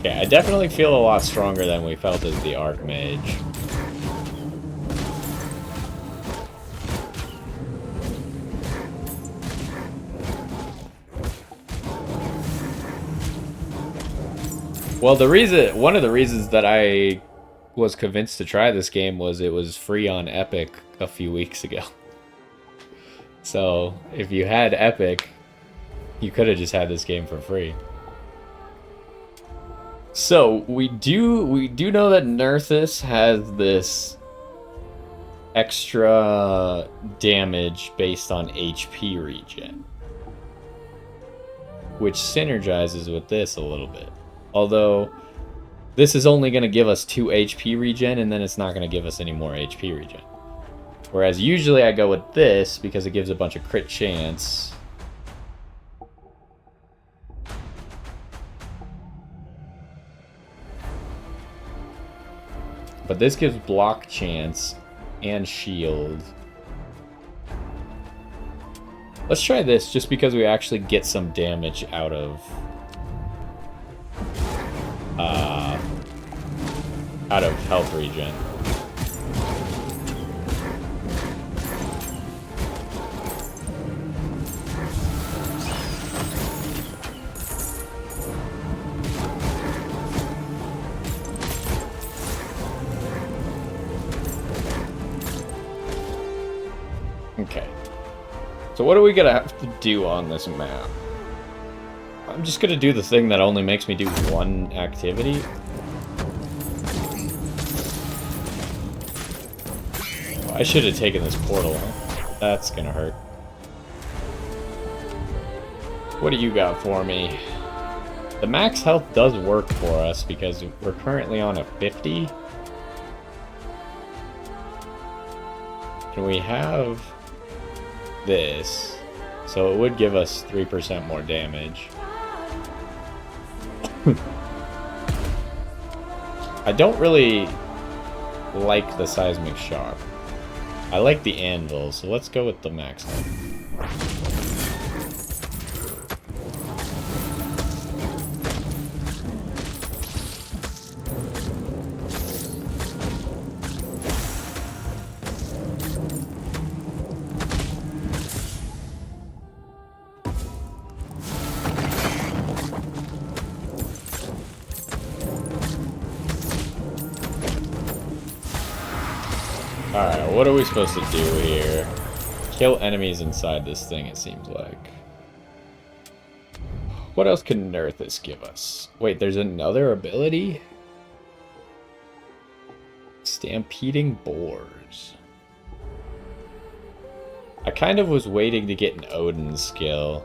Okay, I definitely feel a lot stronger than we felt as the Archmage. Well, one of the reasons that I was convinced to try this game was it was free on Epic a few weeks ago. So, if you had Epic, you could have just had this game for free. So, we do know that Nerthus has this extra damage based on HP regen, which synergizes with this a little bit. Although this is only going to give us 2 HP regen, and then it's not going to give us any more HP regen. Whereas usually I go with this because it gives a bunch of crit chance. But this gives block chance and shield. Let's try this just because we actually get some damage out of health regen. Okay. So what are we gonna have to do on this map? I'm just gonna do the thing that only makes me do one activity. I should have taken this portal, huh? That's gonna hurt. What do you got for me? The max health does work for us because we're currently on a 50. And we have this, so it would give us 3% more damage. I don't really like the seismic shock. I like the anvil, so let's go with the max health. Alright, what are we supposed to do here? Kill enemies inside this thing, it seems like. What else can Nerthus give us? Wait, there's another ability? Stampeding boars. I kind of was waiting to get an Odin skill,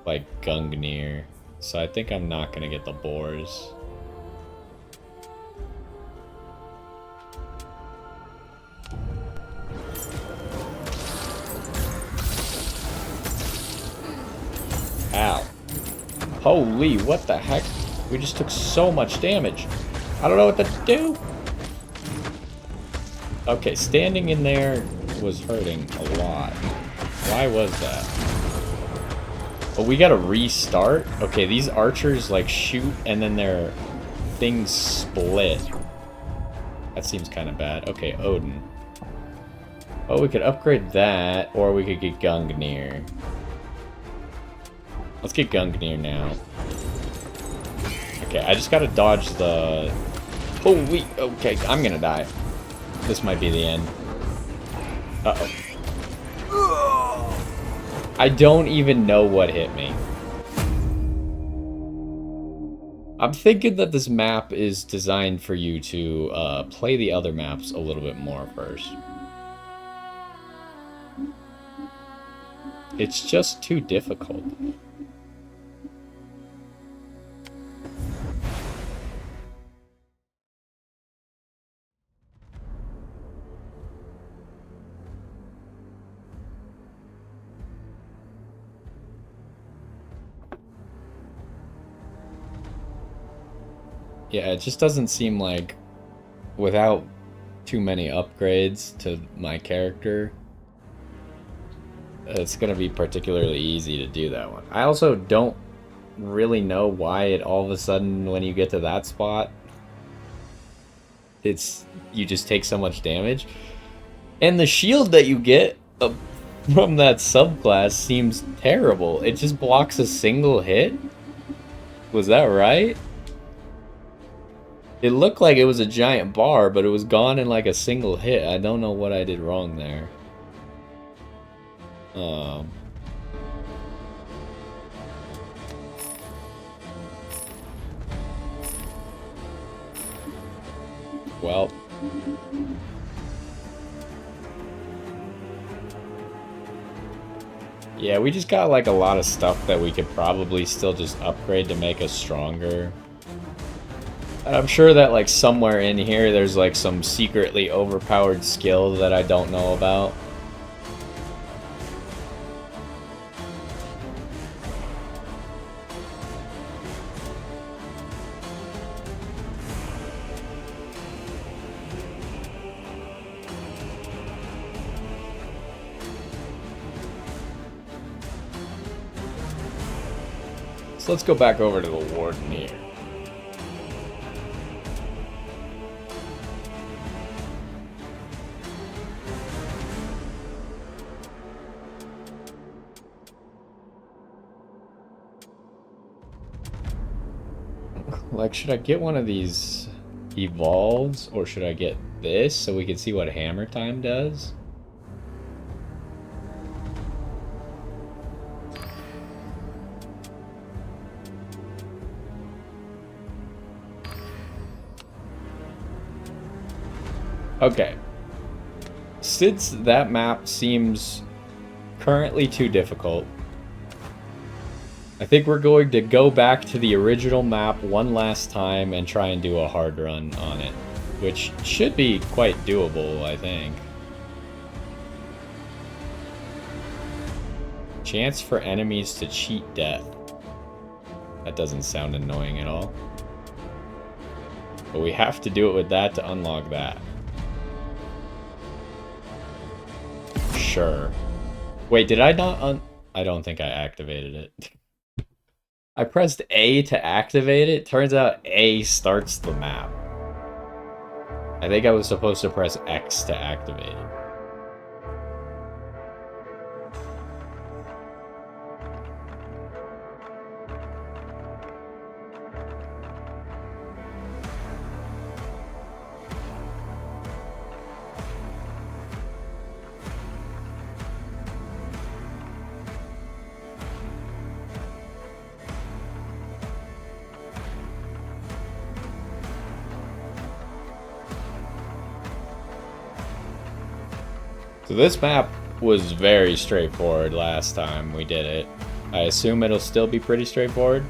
like Gungnir, so I think I'm not going to get the boars. Ow. Holy, what the heck? We just took so much damage. I don't know what to do. Okay, standing in there was hurting a lot. Why was that? Oh, we gotta restart? Okay, these archers like shoot and then their things split. That seems kind of bad. Okay, Odin. Oh, we could upgrade that, or we could get Gungnir. Let's get Gungnir now. Okay, I just gotta dodge the... Holy... Okay, I'm gonna die. This might be the end. Uh-oh. I don't even know what hit me. I'm thinking that this map is designed for you to play the other maps a little bit more first. It's just too difficult. Yeah, it just doesn't seem like, without too many upgrades to my character, it's going to be particularly easy to do that one. I also don't really know why it all of a sudden, when you get to that spot, you just take so much damage. And the shield that you get from that subclass seems terrible. It just blocks a single hit? Was that right? It looked like it was a giant bar, but it was gone in like a single hit. I don't know what I did wrong there. Well. Yeah, we just got like a lot of stuff that we could probably still just upgrade to make us stronger. And I'm sure that like somewhere in here there's like some secretly overpowered skill that I don't know about. So let's go back over to the warden here. Like, should I get one of these evolves, or should I get this so we can see what hammer time does? Okay. Since that map seems currently too difficult, I think we're going to go back to the original map one last time and try and do a hard run on it, which should be quite doable, I think. Chance for enemies to cheat death. That doesn't sound annoying at all. But we have to do it with that to unlock that. Sure. Wait, did I not I don't think I activated it. I pressed A to activate it. Turns out A starts the map. I think I was supposed to press X to activate it. So this map was very straightforward last time we did it. I assume it'll still be pretty straightforward.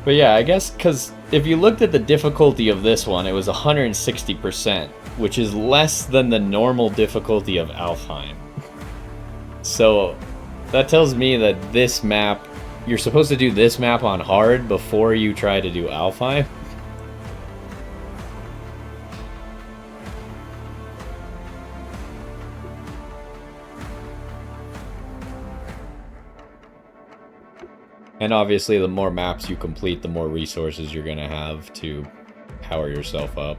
But yeah, I guess because if you looked at the difficulty of this one, it was 160%, which is less than the normal difficulty of Helheim. So that tells me that this map, you're supposed to do this map on hard before you try to do Helheim. And obviously, the more maps you complete, the more resources you're gonna have to power yourself up.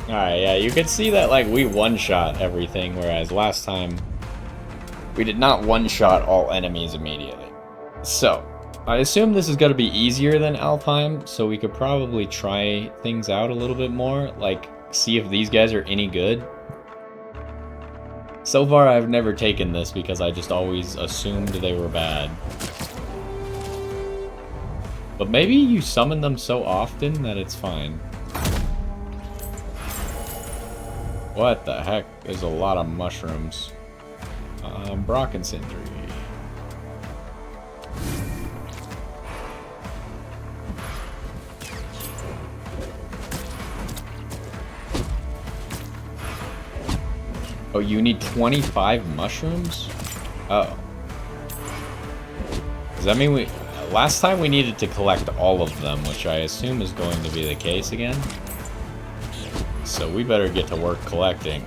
Alright, yeah, you can see that, like, we one-shot everything, whereas last time we did not one-shot all enemies immediately. So, I assume this is going to be easier than Helheim, so we could probably try things out a little bit more, like, see if these guys are any good. So far, I've never taken this because I just always assumed they were bad. But maybe you summon them so often that it's fine. What the heck? There's a lot of mushrooms. Brocken Sindri. Oh, you need 25 mushrooms? Oh. Does that mean we... Last time we needed to collect all of them, which I assume is going to be the case again. So we better get to work collecting.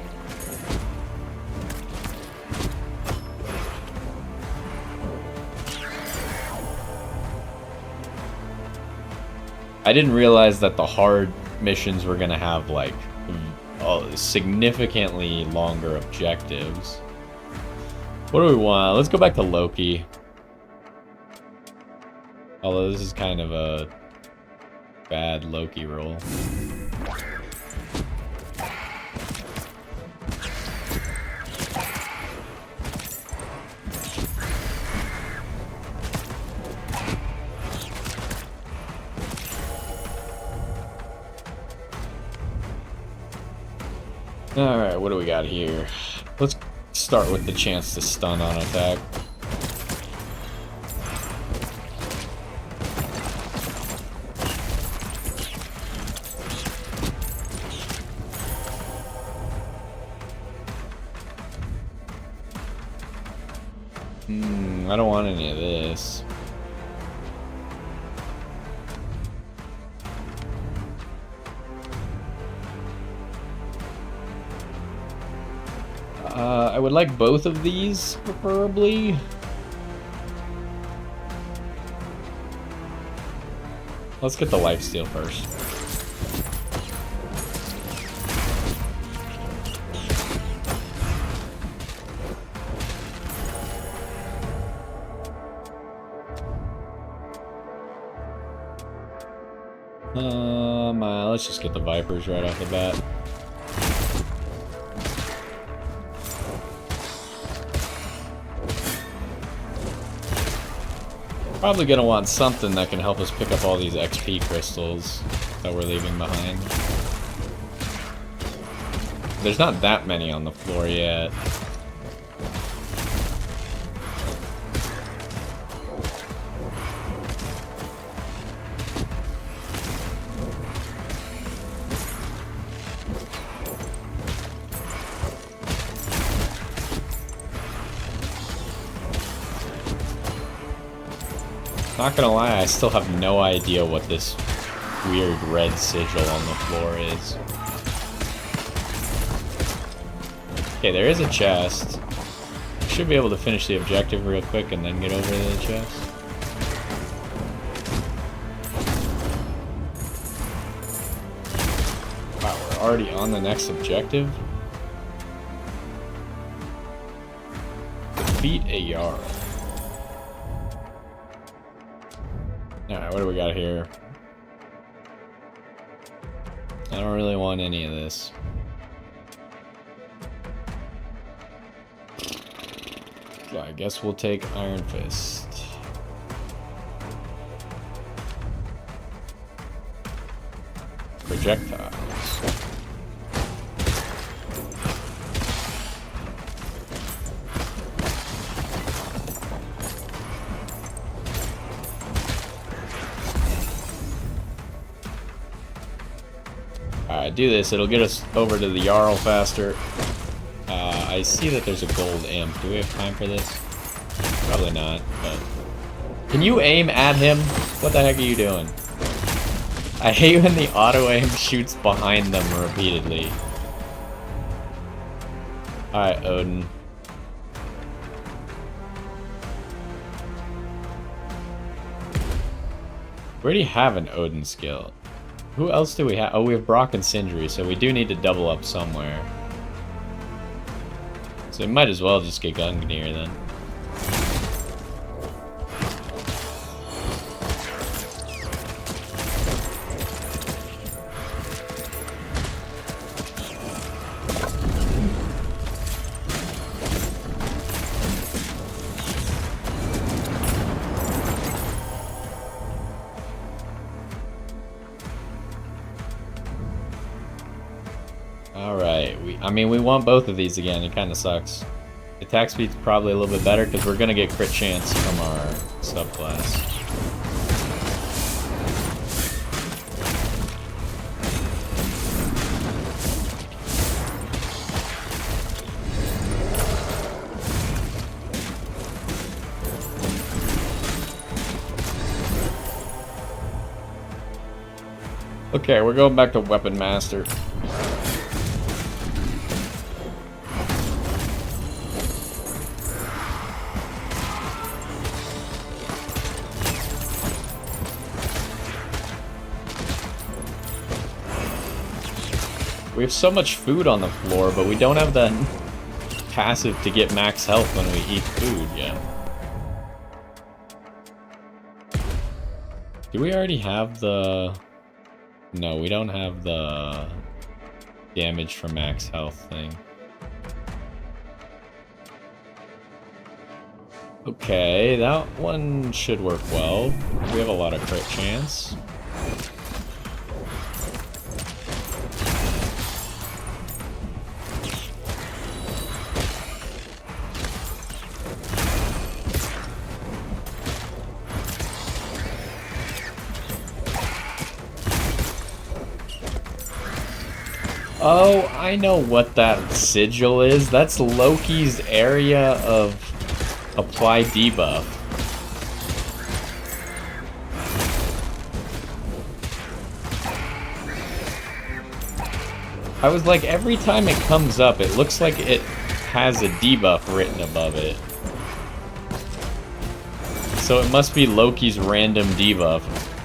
I didn't realize that the hard missions were gonna have, like, significantly longer objectives. What do we want? Let's go back to Loki. Although this is kind of a bad Loki roll. Alright, what do we got here? Let's start with the chance to stun on attack. I don't want any of this. I would like both of these, preferably. Let's get the lifesteal first. Let's just get the Vipers right off the bat. Probably gonna want something that can help us pick up all these XP crystals that we're leaving behind. There's not that many on the floor yet. Not gonna lie, I still have no idea what this weird red sigil on the floor is. Okay, there is a chest. Should be able to finish the objective real quick and then get over to the chest. Wow, we're already on the next objective? Defeat a Jarl. Alright, what do we got here? I don't really want any of this. So I guess we'll take Iron Fist. Projectiles. Alright, do this. It'll get us over to the Jarl faster. I see that there's a gold imp. Do we have time for this? Probably not, but... Can you aim at him? What the heck are you doing? I hate when the auto-aim shoots behind them repeatedly. Alright, Odin. We already have an Odin skill. Who else do we have? Oh, we have Brock and Sindri, so we do need to double up somewhere. So we might as well just get Gungnir then. I mean, we want both of these again. It kind of sucks. Attack speed's probably a little bit better because we're going to get crit chance from our subclass. Okay, we're going back to Weapon Master. We have so much food on the floor, but we don't have the passive to get max health when we eat food yet. Do we already have the... No, we don't have the damage for max health thing. Okay, that one should work well. We have a lot of crit chance. Oh, I know what that sigil is. That's Loki's area of Apply debuff. I was like, every time it comes up, it looks like it has a debuff written above it. So it must be Loki's random debuff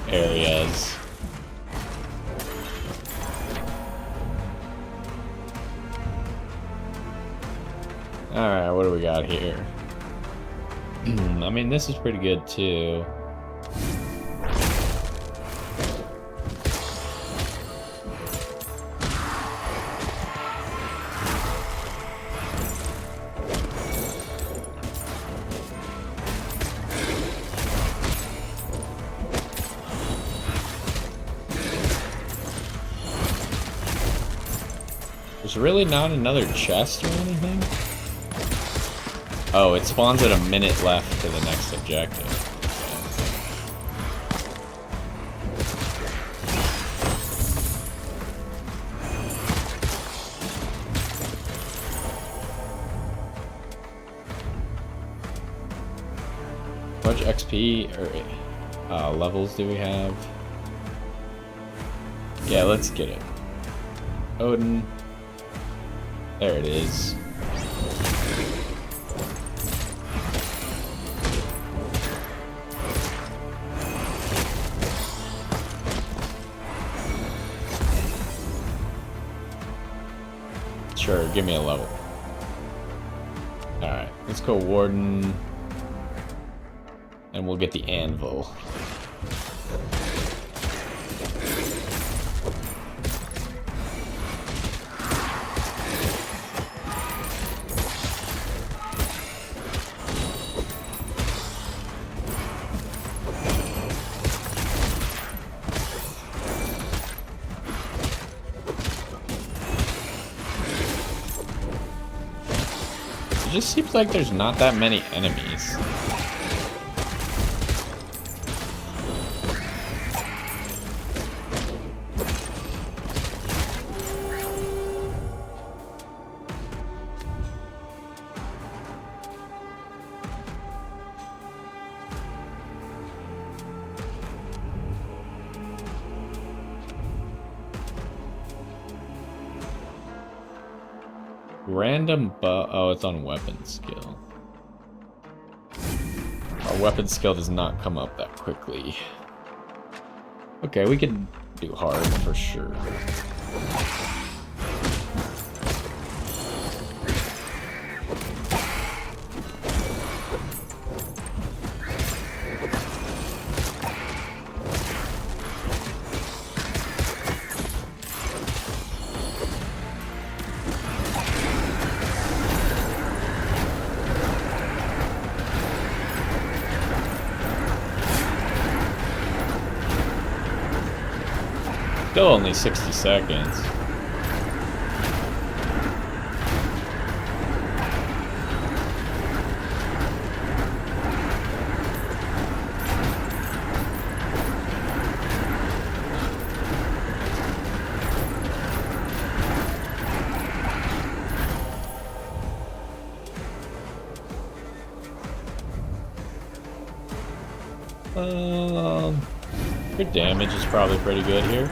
areas. Alright, what do we got here? I mean, this is pretty good, too. There's really not another chest or anything? Oh, it spawns at a minute left to the next objective. How much XP or levels do we have? Yeah, let's get it. Odin. There it is. Sure, give me a level. Alright, let's go Warden. And we'll get the anvil. It just seems like there's not that many enemies. Random oh, it's on weapon skill. Our weapon skill does not come up that quickly. Okay, we can do hard for sure. Still only 60 seconds. Your damage is probably pretty good here.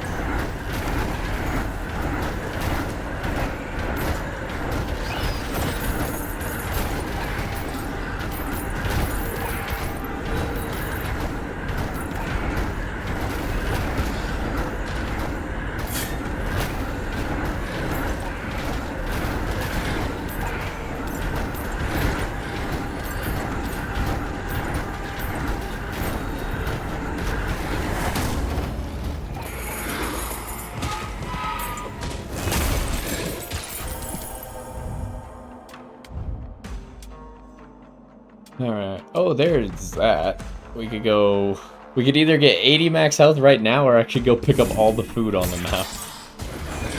Alright. Oh, there's that. We could go... We could either get 80 max health right now, or actually go pick up all the food on the map.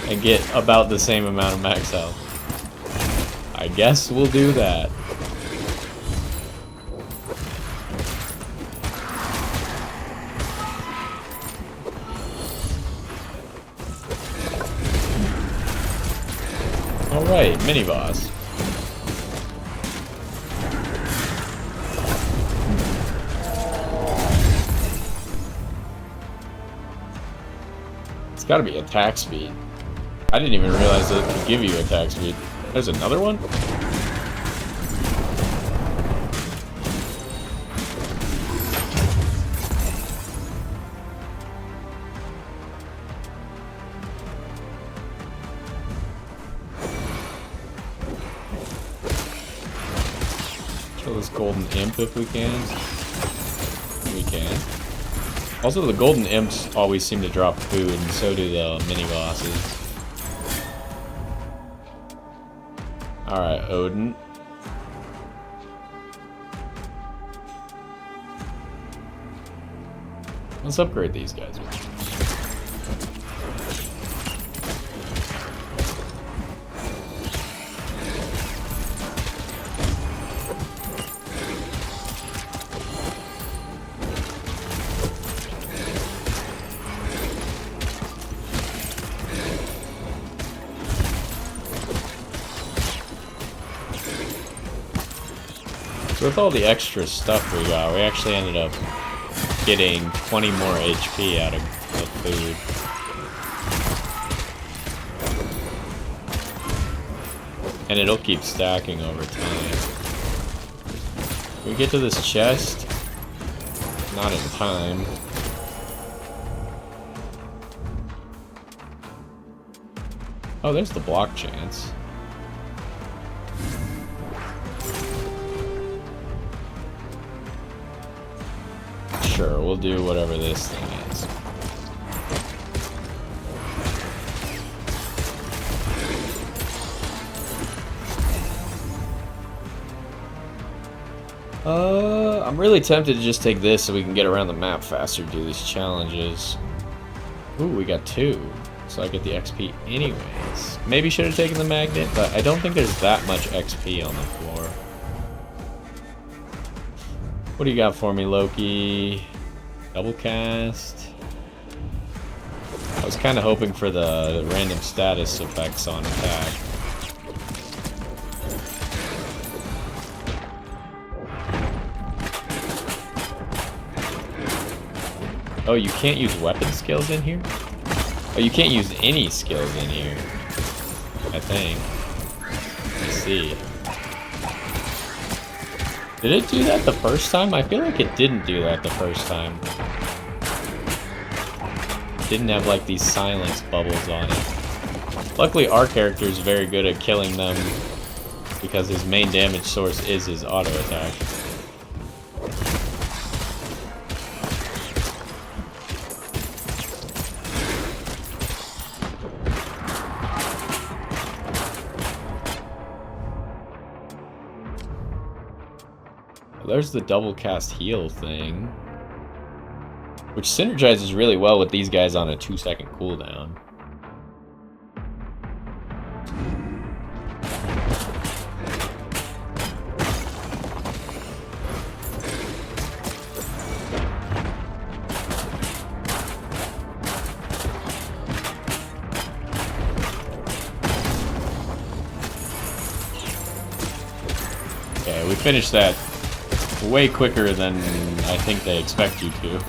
And get about the same amount of max health. I guess we'll do that. Alright, mini-boss. It's gotta be attack speed. I didn't even realize that it could give you attack speed. There's another one? Kill this golden imp if we can. We can. Also, the golden imps always seem to drop food, and so do the mini-bosses. Alright, Odin. Let's upgrade these guys. So with all the extra stuff we got, we actually ended up getting 20 more HP out of the food. And it'll keep stacking over time. Can we get to this chest? Not in time. Oh, there's the block chance. Sure, we'll do whatever this thing is. I'm really tempted to just take this so we can get around the map faster, do these challenges. Ooh, we got 2, so I get the XP anyways. Maybe should have taken the magnet, but I don't think there's that much XP on the floor. What do you got for me, Loki? Double cast. I was kind of hoping for the random status effects on attack. Oh, you can't use weapon skills in here? Oh, you can't use any skills in here, I think. Let's see. Did it do that the first time? I feel like it didn't do that the first time. It didn't have like these silence bubbles on it. Luckily our character is very good at killing them because his main damage source is his auto attack. There's the double cast heal thing, which synergizes really well with these guys on a 2-second cooldown. Okay, we finished that way quicker than I think they expect you to.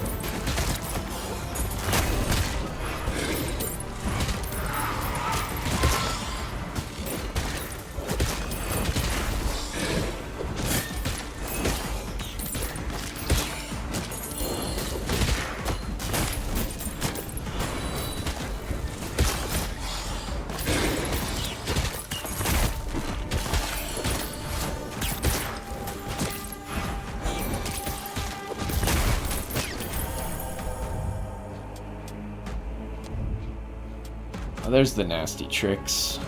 There's the nasty tricks.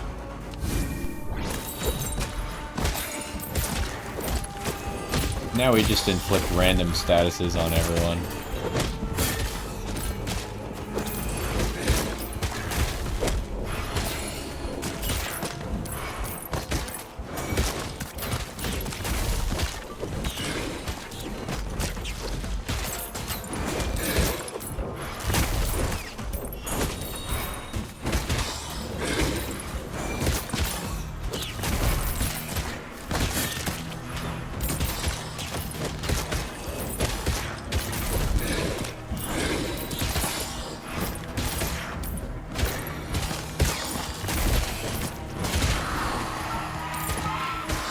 Now we just inflict random statuses on everyone.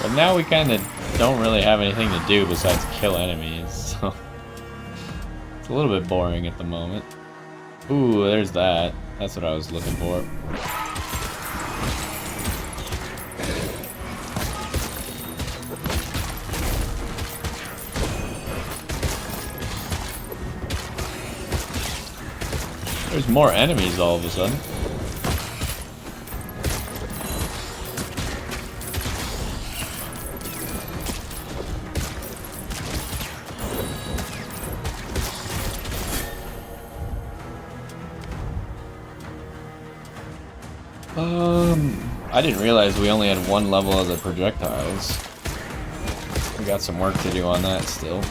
But now we kind of don't really have anything to do besides kill enemies, so it's a little bit boring at the moment. Ooh, there's that. That's what I was looking for. There's more enemies all of a sudden. I didn't realize we only had one level of the projectiles. We got some work to do on that still.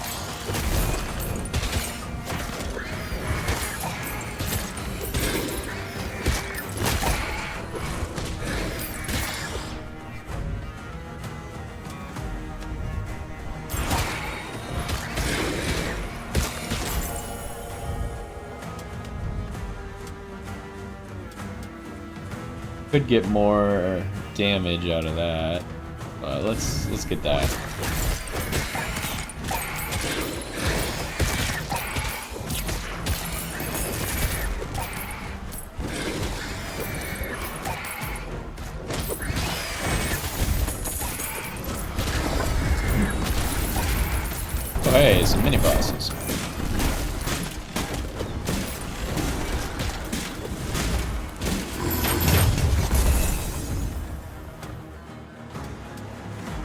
Could get more damage out of that, but let's get that. Oh, hey, some mini bosses.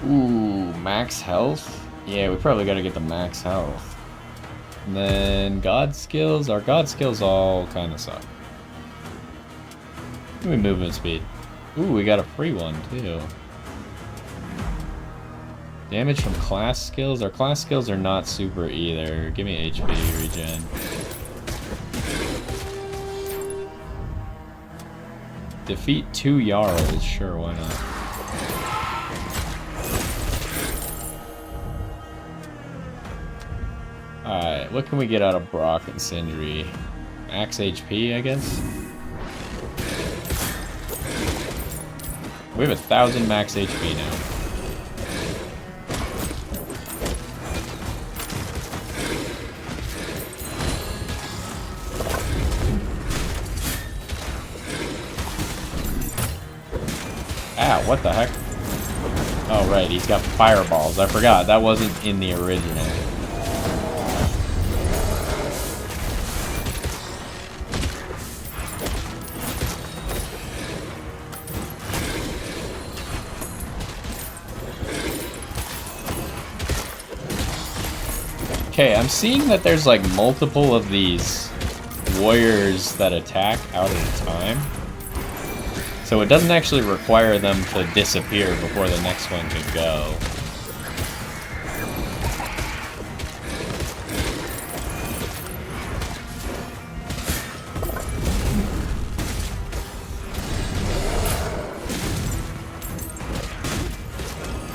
Ooh, max health? Yeah, we probably gotta get the max health. And then god skills. Our god skills all kind of suck. Give me movement speed. Ooh, we got a free one too. Damage from class skills. Our class skills are not super either. Give me HP regen. Defeat 2 Jarls. Sure, why not? Alright, what can we get out of Brock and Sindri? Max HP, I guess? We have 1,000 max HP now. Ah, what the heck? Oh, right, he's got fireballs. I forgot, that wasn't in the original. Okay, I'm seeing that there's like multiple of these warriors that attack out at a time. So it doesn't actually require them to disappear before the next one could go.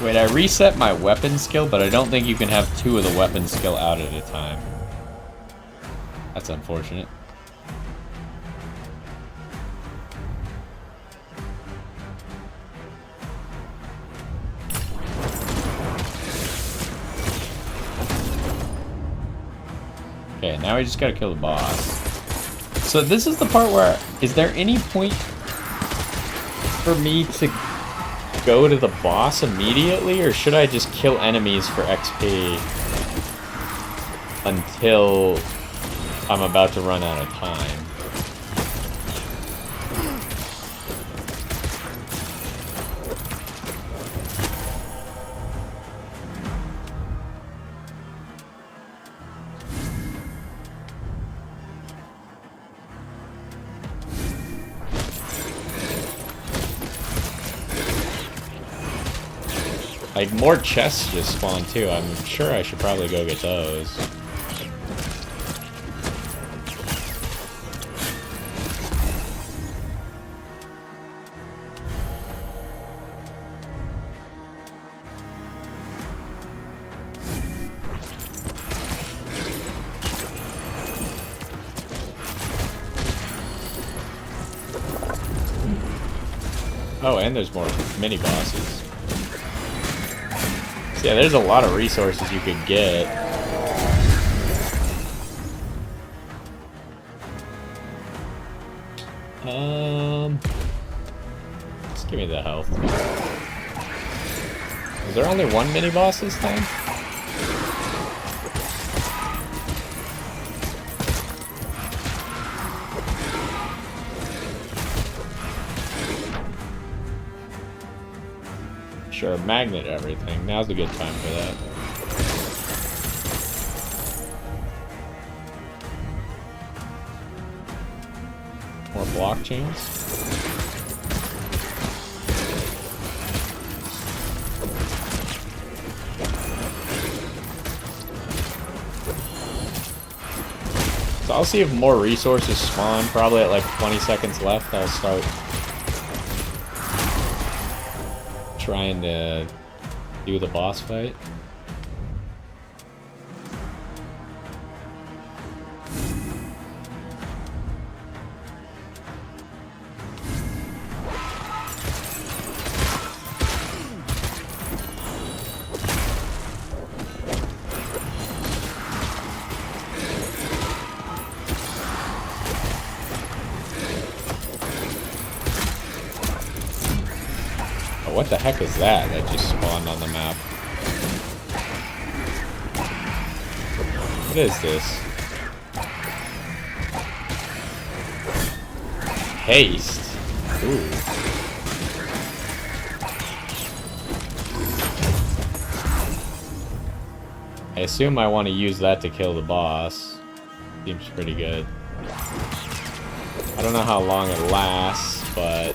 Wait, I reset my weapon skill, but I don't think you can have 2 of the weapon skill out at a time. That's unfortunate. Okay, now we just gotta kill the boss. So this is the part where, is there any point for me to go to the boss immediately, or should I just kill enemies for XP until I'm about to run out of time? Like, more chests just spawned too. I'm sure I should probably go get those. Oh, and there's more mini bosses. Yeah, there's a lot of resources you could get. Just give me the health. Was there only one mini boss this time? Sure, magnet everything. Now's a good time for that. More blockchains. So I'll see if more resources spawn. Probably at like 20 seconds left, I'll start trying to do the boss fight. What the heck is that just spawned on the map? What is this? Haste. Ooh. I assume I want to use that to kill the boss. Seems pretty good. I don't know how long it lasts, but...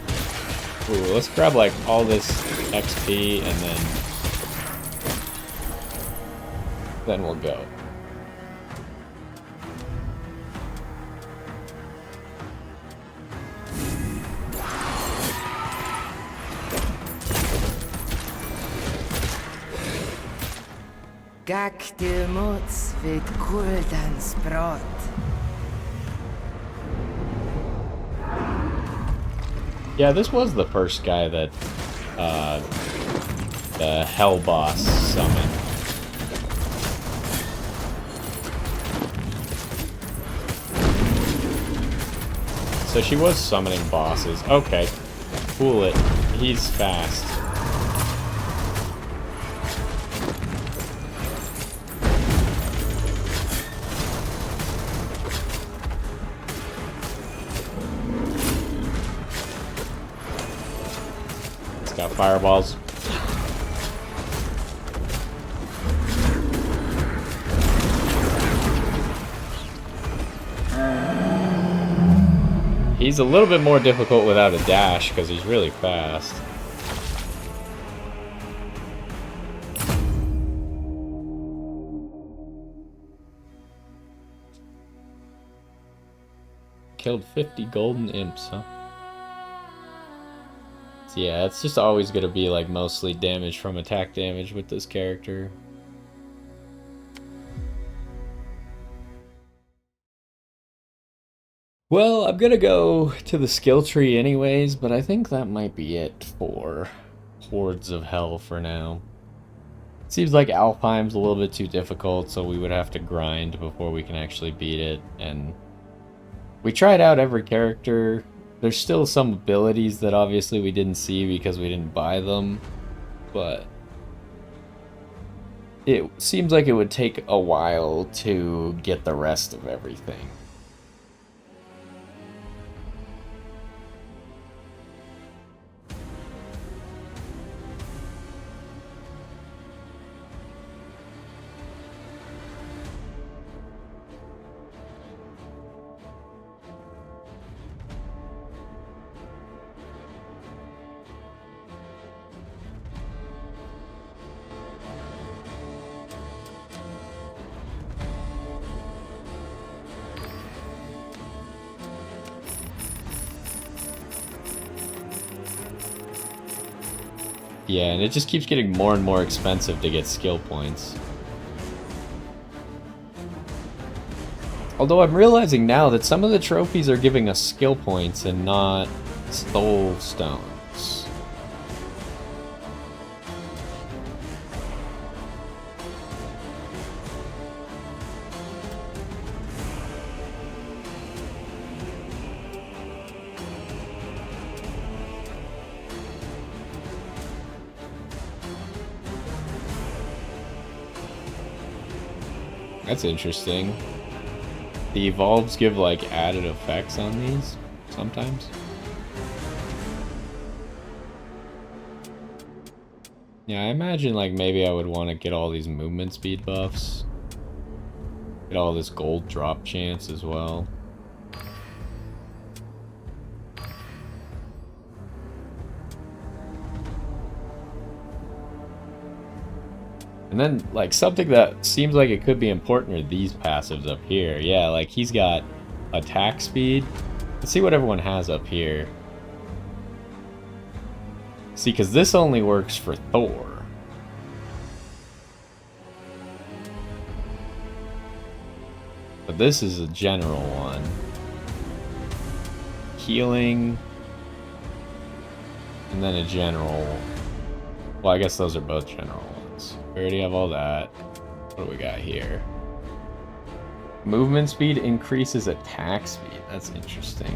Ooh, let's grab like all this XP and then we'll go. Gak de mots vid kuldans brott. Yeah, this was the first guy that the Hell boss summoned. So she was summoning bosses. Okay, fool it. He's fast. Got fireballs. He's a little bit more difficult without a dash because he's really fast. Killed 50 golden imps, huh? Yeah, it's just always going to be like mostly damage from attack damage with this character. Well, I'm going to go to the skill tree anyways, but I think that might be it for Hordes of Hel for now. Seems like Alfheim's a little bit too difficult, so we would have to grind before we can actually beat it, and we tried out every character. There's still some abilities that obviously we didn't see because we didn't buy them, but it seems like it would take a while to get the rest of everything. Yeah, and it just keeps getting more and more expensive to get skill points. Although I'm realizing now that some of the trophies are giving us skill points and not soul stones. That's interesting. The evolves give like added effects on these sometimes. Yeah, I imagine like maybe I would want to get all these movement speed buffs. Get all this gold drop chance as well. And then, like, something that seems like it could be important are these passives up here. Yeah, like, he's got attack speed. Let's see what everyone has up here. See, because this only works for Thor. But this is a general one. Healing. And then a general. Well, I guess those are both general ones. We already have all that. What do we got here? Movement speed increases attack speed. That's interesting.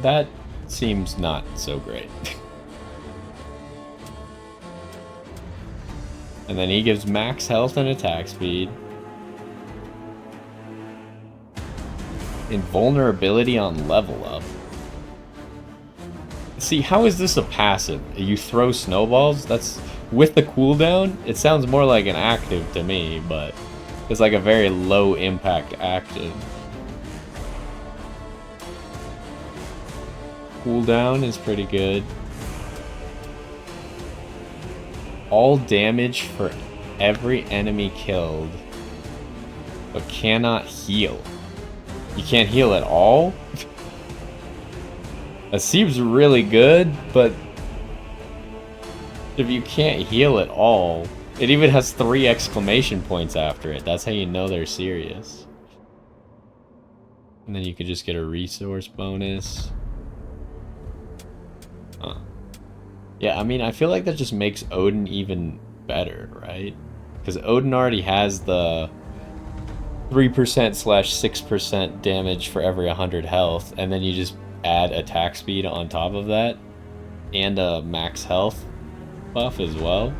That seems not so great. And then he gives max health and attack speed. Invulnerability on level up. See, how is this a passive? You throw snowballs? That's with the cooldown? It sounds more like an active to me, but it's like a very low impact active. Cooldown is pretty good. All damage for every enemy killed, but cannot heal. You can't heal at all? That seems really good, but if you can't heal at all, it even has 3 exclamation points after it. That's how you know they're serious. And then you could just get a resource bonus. Huh. Yeah, I mean, I feel like that just makes Odin even better, right? Because Odin already has the 3%/6% damage for every 100 health, and then you just add attack speed on top of that, and a max health buff as well.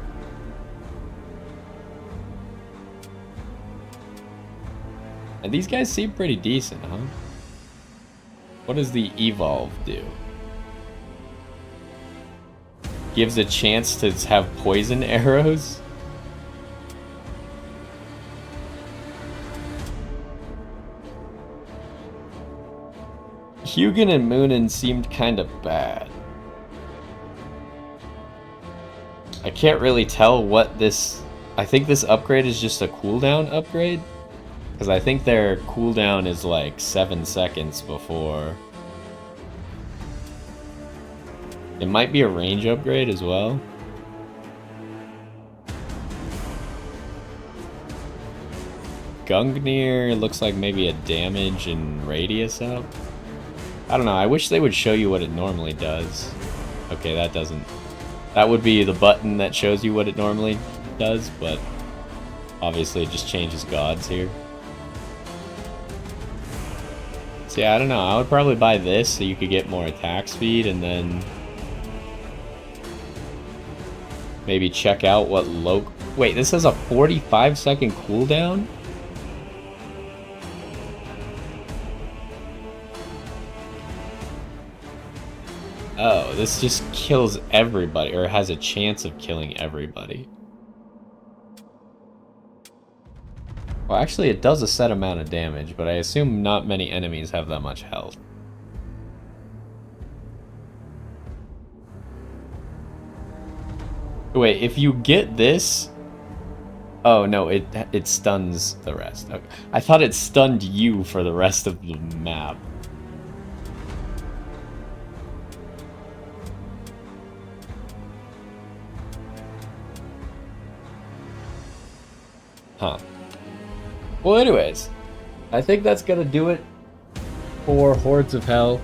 And these guys seem pretty decent, huh? What does the evolve do? Gives a chance to have poison arrows? Hugin and Moonin seemed kind of bad. I can't really tell what this... I think this upgrade is just a cooldown upgrade. Because I think their cooldown is like 7 seconds before. It might be a range upgrade as well. Gungnir looks like maybe a damage and radius up. I don't know, I wish they would show you what it normally does. Okay, that doesn't... That would be the button that shows you what it normally does, but obviously it just changes gods here. So yeah, I don't know, I would probably buy this so you could get more attack speed, and then maybe check out what Wait, this has a 45-second cooldown? Oh, this just kills everybody, or has a chance of killing everybody. Well, actually, it does a set amount of damage, but I assume not many enemies have that much health. Wait, if you get this... Oh, no, it stuns the rest. Okay. I thought it stunned you for the rest of the map. Huh. Well, anyways, I think that's gonna do it for Hordes of Hel.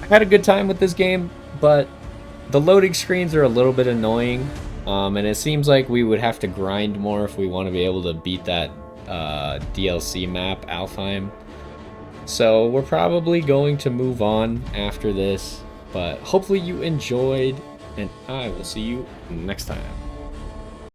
I had a good time with this game, but the loading screens are a little bit annoying, and it seems like we would have to grind more if we want to be able to beat that DLC map, Alfheim. So we're probably going to move on after this, but hopefully you enjoyed, and I will see you next time.